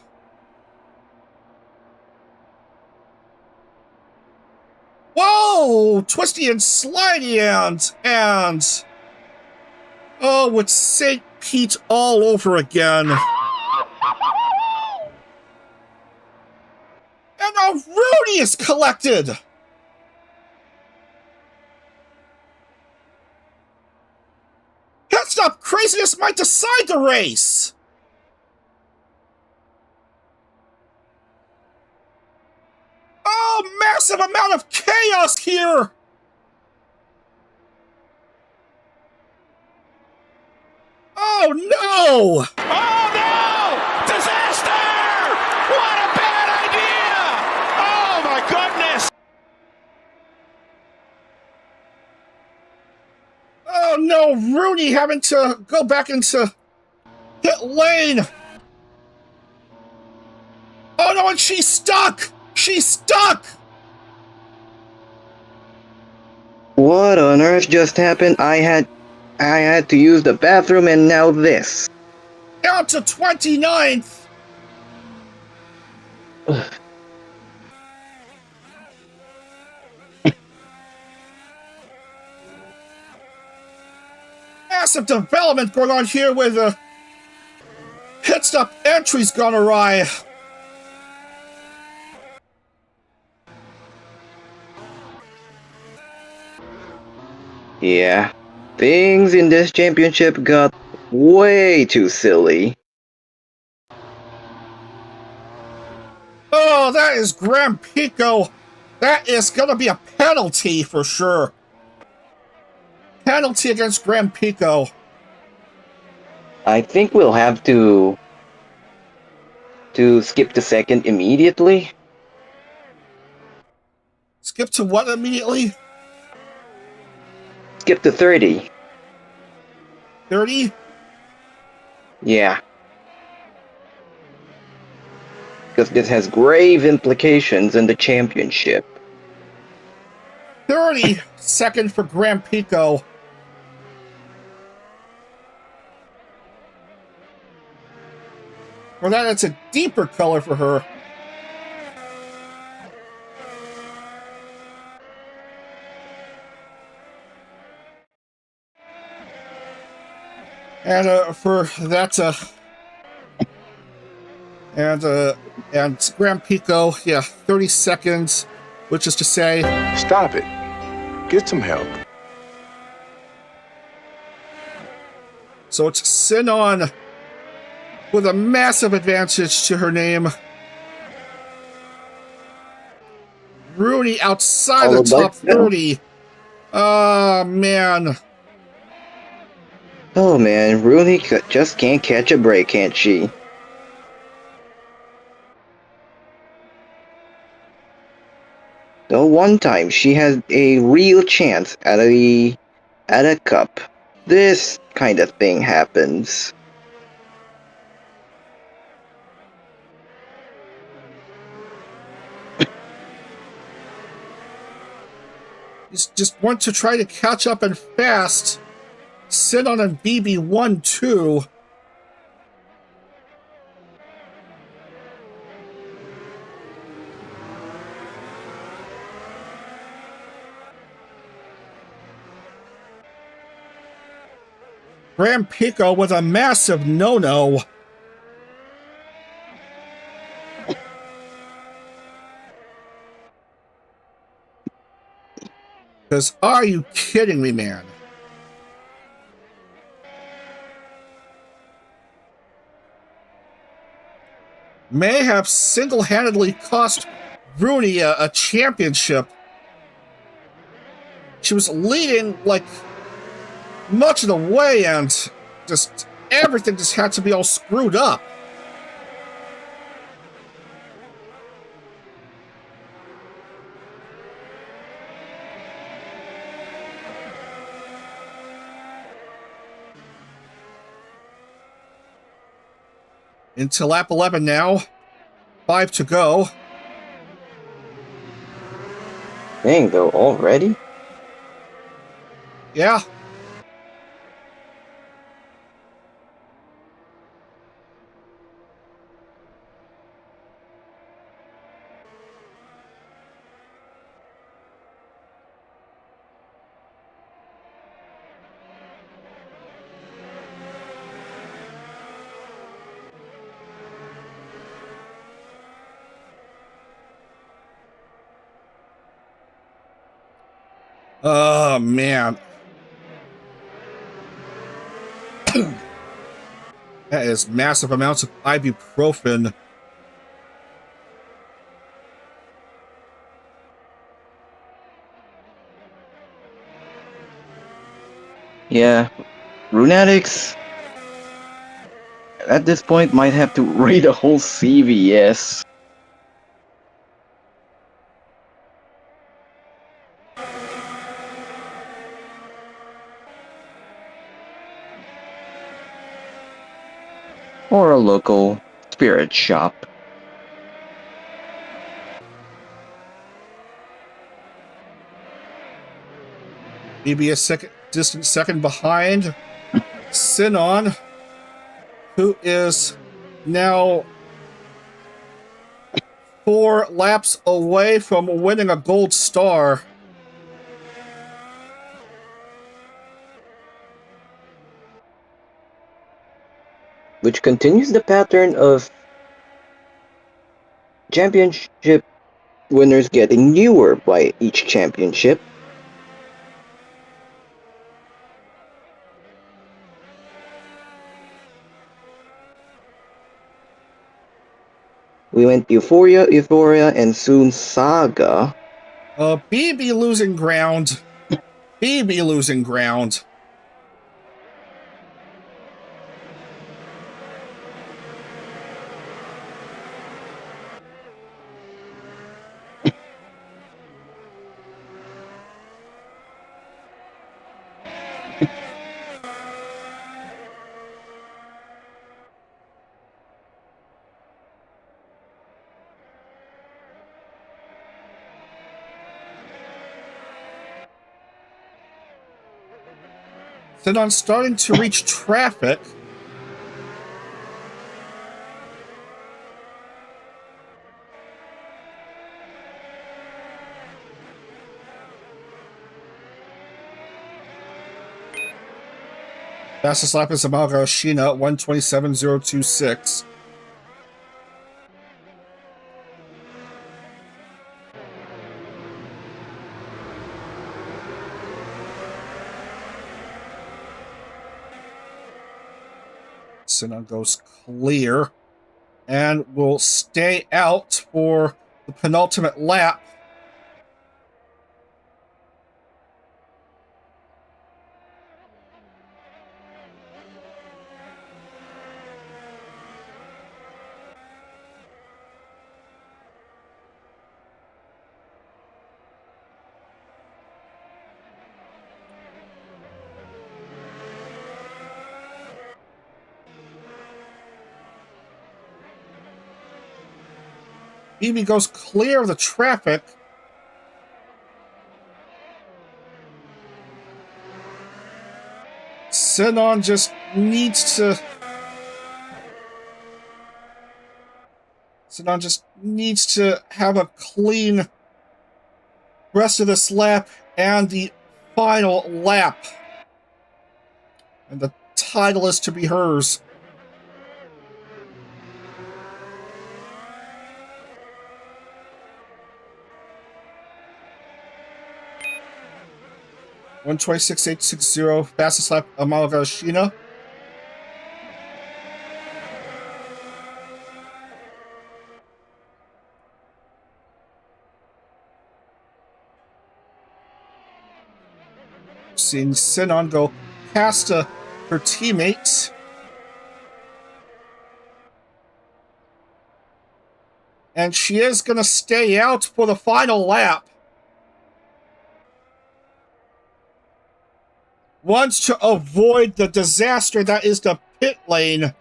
Whoa! Twisty and slidey and oh, it's St. Pete all over again. And now Rudy is collected. Pit stop craziness might decide the race. Oh, massive amount of chaos here. Oh no! Oh no! Disaster! What a bad idea! Oh my goodness! Oh no, Rooney having to go back into pit lane. Oh no, and she's stuck! She's stuck! What on earth just happened? I had to use the bathroom and now this. Down to 29th. Massive development going on here with pit stop entries gone awry. Yeah, things in this championship got way too silly. Oh, that is Grand Pico. That is gonna be a penalty for sure. Penalty against Grand Pico. I think we'll have to skip to second immediately. Skip to what immediately? Skip to 30. 30? Yeah. Because this has grave implications in the championship. 30 second for Grand Pico. For that, it's a deeper color for her. And for that, and Grand Pico, yeah, 30 seconds, which is to say, Stop it. Get some help. So it's Sinon with a massive advantage to her name. Rooney outside the Followed by top 30. Oh, man. Oh man, Rooney just can't catch a break, can't she? The one time she had a real chance at a cup, this kind of thing happens. Just want to try to catch up and fast. Sit on a BB 1-2. Graham Pico with a massive no-no. Because are you kidding me, man? May have single-handedly cost Rooney a championship. She was leading like much of the way, and just everything just had to be all screwed up. Into lap 11 now. 5 to go. Dang though, already? Yeah. Oh, man. That is massive amounts of ibuprofen. Yeah, Runatics at this point might have to rate a whole CVS. Or a local spirit shop. Maybe a distant second behind. Sinon, who is now 4 laps away from winning a gold star. Which continues the pattern of championship winners getting newer by each championship. We went Euphoria, and soon Saga. BB losing ground. BB losing ground. Sinon starting to reach traffic. Fastest lap is Amaga Shina, 127.026. Sinon goes clear and will stay out for the penultimate lap. Bibi goes clear of the traffic. Sinon just needs to... Sinon just needs to have a clean rest of this lap and the final lap. And the title is to be hers. .1:26.860, fastest lap, Amalgashina. Seeing Sinon go past her teammates. And she is going to stay out for the final lap. Wants to avoid the disaster that is the pit lane.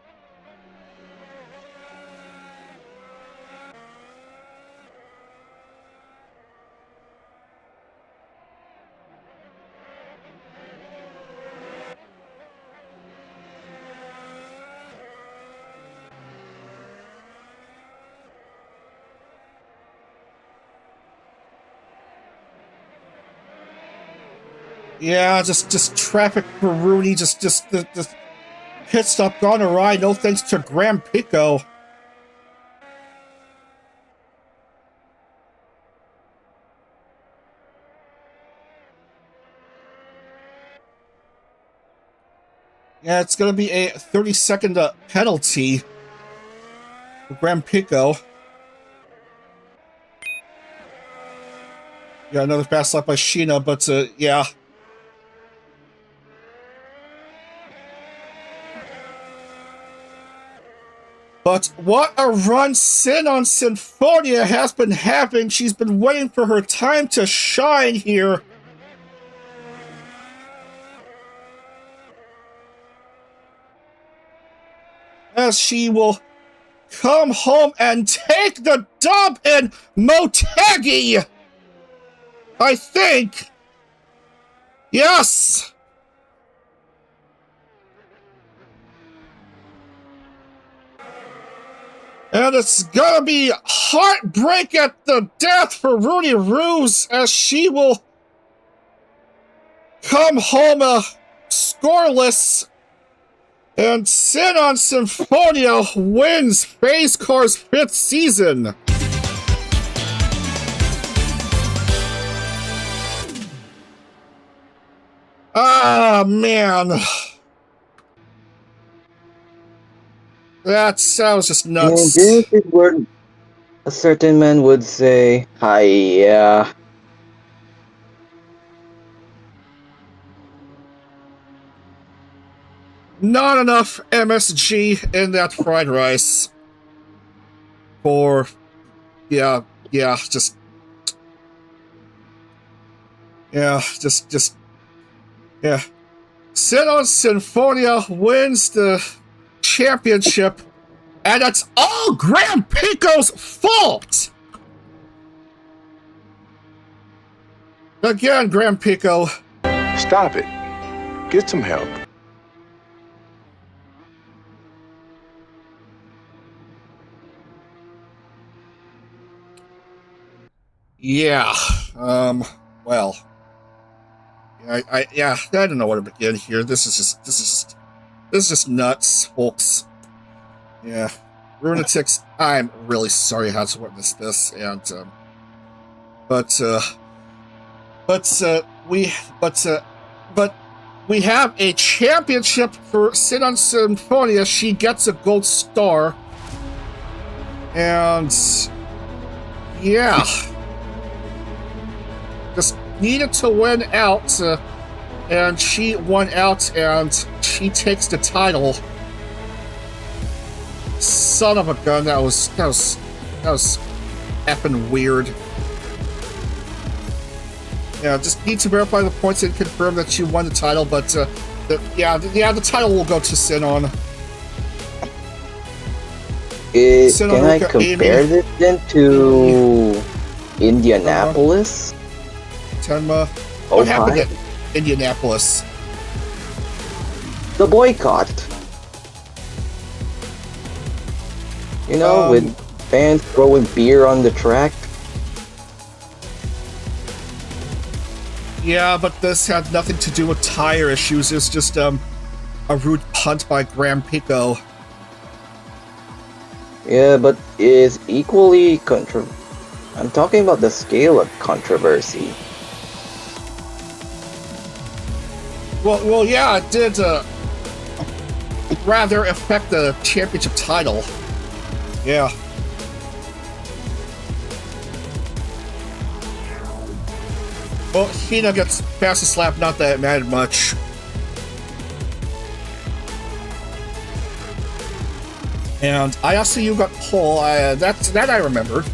Yeah, just traffic for Rooney, just the pit stop gone awry, no thanks to Graham Pico. Yeah, it's gonna be a 30-second penalty for Graham Pico. Yeah, another fast lap by Sheena, but yeah. But what a run Sinon Sinfonia has been having. She's been waiting for her time to shine here. As she will come home and take the dub in Motegi. I think. Yes. And it's gonna be heartbreak at the death for Rooney Ruse as she will come home scoreless. And Sinon Symphonia wins PhaseCar's 5th season. Ah, man. That sounds just nuts. And this is where a certain man would say, "Hiya." Not enough MSG in that fried rice. For, yeah, just, yeah. Sinon Sinfonia wins the championship, and it's all Graham Pico's fault! Again, Graham Pico. Stop it. Get some help. Yeah, well. I don't know where to begin here. This is just nuts, folks. Yeah. Runatics, I'm really sorry how to witness this, and, but we have a championship for Sinon Symphonia. She gets a gold star. And, yeah. Just needed to win out, and she won out, and she takes the title. Son of a gun, that was effing weird. Yeah, just need to verify the points and confirm that she won the title, but the title will go to Sinon. Can I compare Amy, this then to Indianapolis? Tenma. Oh, What happened at Indianapolis? The boycott. You know, with fans throwing beer on the track. Yeah, but this had nothing to do with tire issues. It's just a rude punt by Graham Pico. Yeah, but is equally I'm talking about the scale of controversy. Well, yeah, it did rather affect the championship title. Yeah. Well, Hina gets fastest lap, not that it mattered much. And ISU got pole, that I remembered.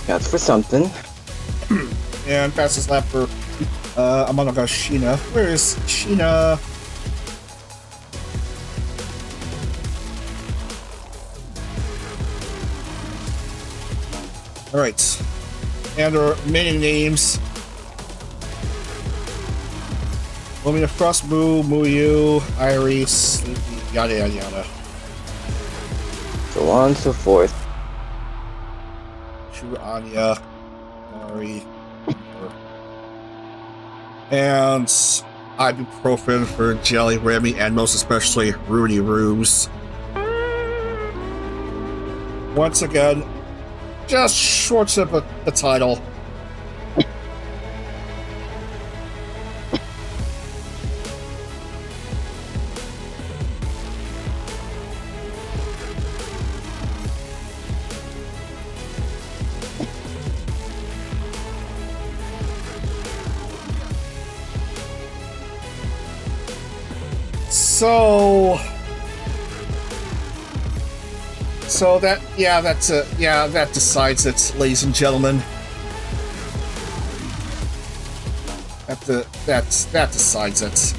That's for something. And fastest lap for Amano Sheena. Where is Sheena? Alright. And our remaining names. Lumina Frost, Muyu, Iris, Sleepy, yada yada yada. So on and so forth. Shu Anya, Mari, and ibuprofen for Jelly, Remy, and most especially Rudy Ruse. Once again, just short of the title. So that decides it, ladies and gentlemen. That decides it.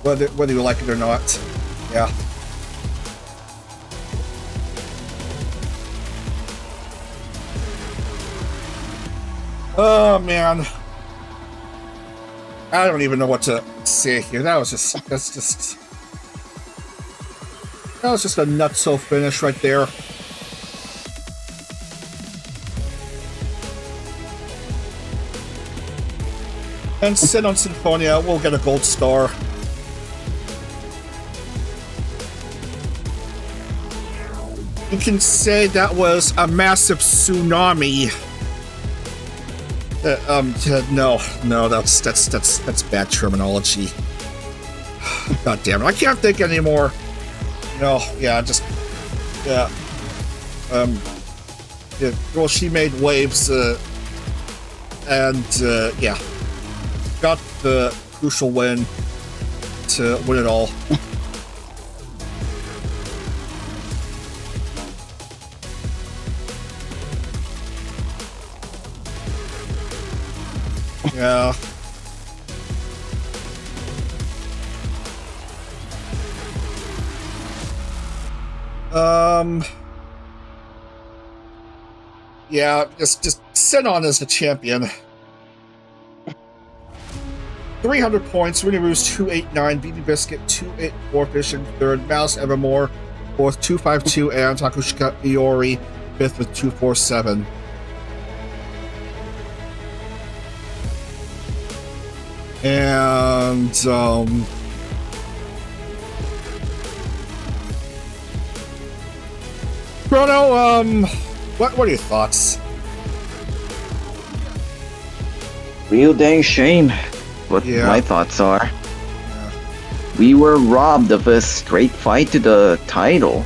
Whether you like it or not. Yeah. Oh man. I don't even know what to say here. That was just a nutso finish right there. And Sin on Symphonia will get a gold star. You can say that was a massive tsunami. No, that's bad terminology. God damn it, I can't think anymore. No, yeah, just yeah. Yeah, well, she made waves, and yeah, got the crucial win to win it all. Yeah. Yeah, just sit on as the champion. 300 points, Winnie Ruse 289, BB Biscuit 284, finishing third, Mouse Evermore fourth, 252, and Takushika Iori fifth with 247. And Chrono, what are your thoughts? Real dang shame. What my thoughts are. Yeah. We were robbed of a straight fight to the title.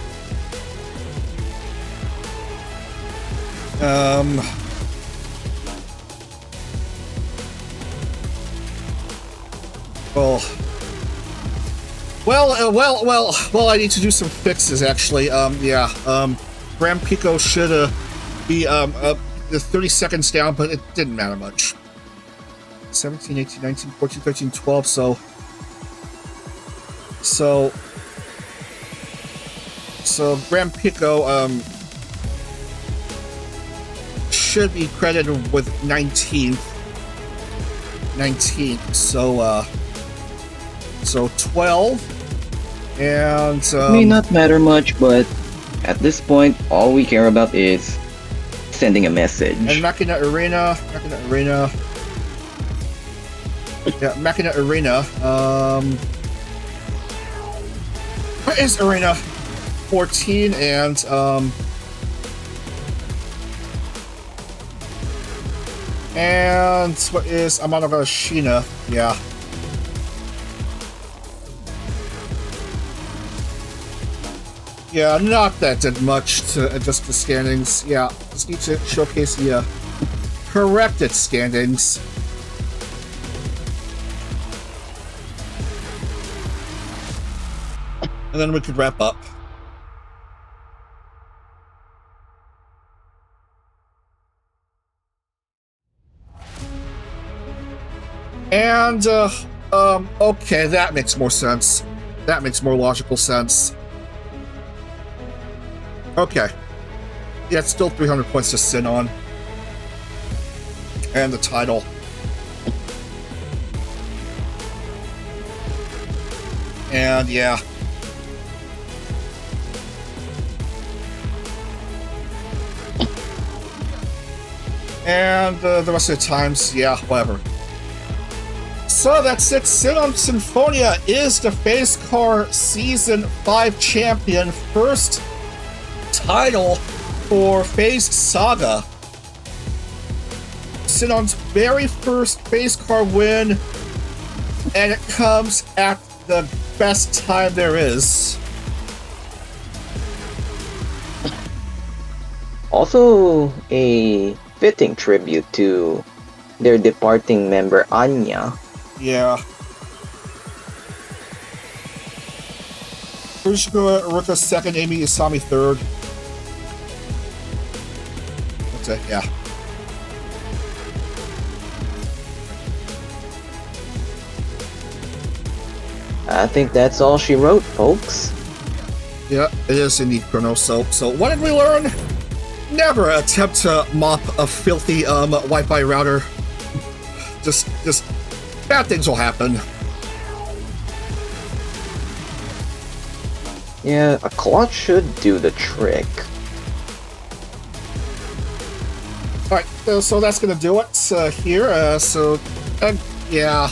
Well, I need to do some fixes, actually. Graham Pico should be 30 seconds down, but it didn't matter much. 17, 18, 19, 14, 13, 12, so So Graham Pico should be credited with 19th. So 12, and May not matter much, but at this point, all we care about is sending a message. and Machina Arena. Yeah, Machina Arena. What is Arena 14 and what is Amanoga? Yeah. Yeah, not that did much to adjust the standings. Yeah, just need to showcase the corrected standings. And then we could wrap up. And, okay, that makes more sense. That makes more logical sense. Okay. Yeah, it's still 300 points to sit on. And the title. And, yeah. And the rest of the times, yeah, whatever. So that's it. Sinon Sinfonia is the PhaseCar Season 5 champion. First title for Phase Saga. Sinon's very first PhaseCar win, and it comes at the best time there is. Also, a fitting tribute to their departing member Anya. Yeah. Furushika Aruka second, Amy Isami third. That's it, yeah. I think that's all she wrote, folks. Yeah, it is indeed Chrono. So what did we learn? Never attempt to mop a filthy Wi-Fi router. Just bad things will happen. Yeah, a clock should do the trick. Alright, so that's gonna do it here. Yeah.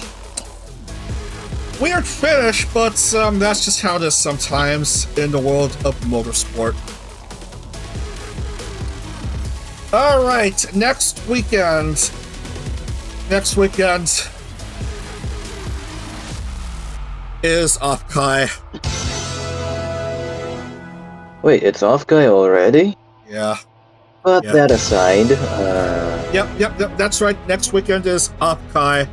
Weird finish, but that's just how it is sometimes in the world of motorsport. Alright, next weekend is Offkai. Wait, it's off guy already? Yeah. But Yeah. that aside, Yep, that's right. Next weekend is Offkai.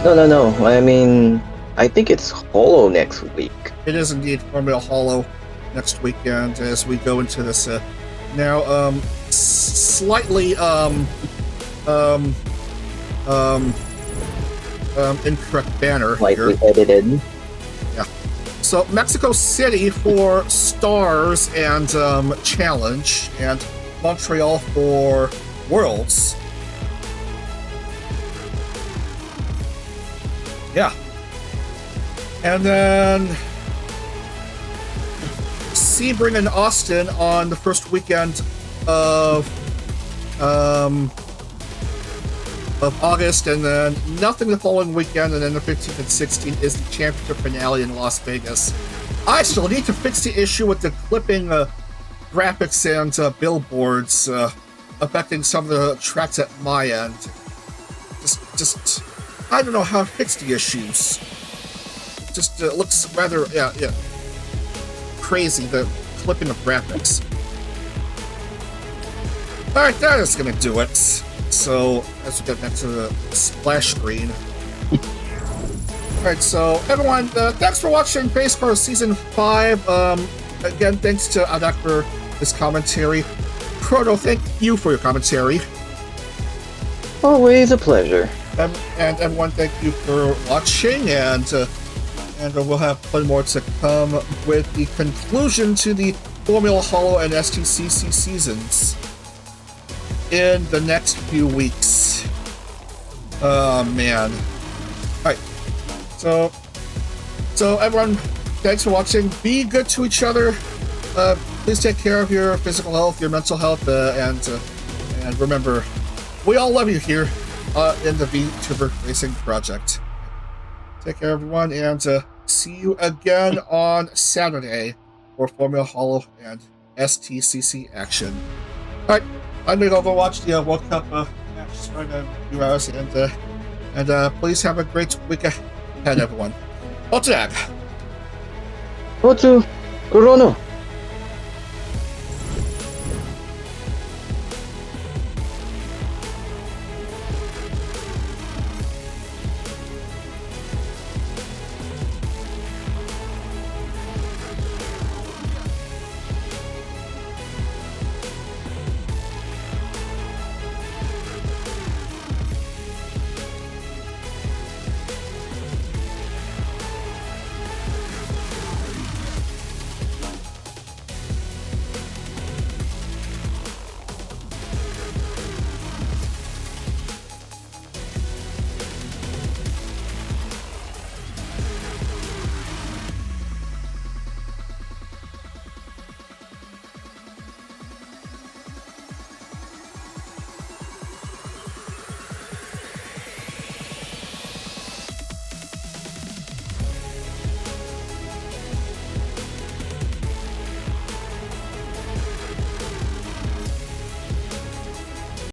No. I mean, I think it's Holo next week. It is indeed Formula Hollow next weekend as we go into this now slightly incorrect banner Slightly here. edited. So Mexico City for Stars and Challenge, and Montreal for Worlds. Yeah. And then Sebring and Austin on the first weekend of August, and then nothing the following weekend, and then the 15th and 16th is the championship finale in Las Vegas. I still need to fix the issue with the clipping graphics and billboards affecting some of the tracks at my end. Just I don't know how to fix the issues. Just looks rather crazy, the clipping of graphics. Alright, that is gonna do it. So, as we get back to the splash screen. Alright, so everyone, thanks for watching PhaseCar Season 5. Again, thanks to Adak for his commentary. Chrono, thank you for your commentary. Always a pleasure. And everyone, thank you for watching, and and we'll have plenty more to come with the conclusion to the Formula Hollow and STCC seasons in the next few weeks. Oh man. Alright. So everyone, thanks for watching. Be good to each other. Please take care of your physical health, your mental health, and remember, we all love you here in the Vtuber Racing Project. Take care, everyone, and see you again on Saturday for Formula Hollow and STCC action. All right, I'm going to go watch the World Cup match right in a few hours, and please have a great week ahead, everyone. Otanak! Otsu, Kurono.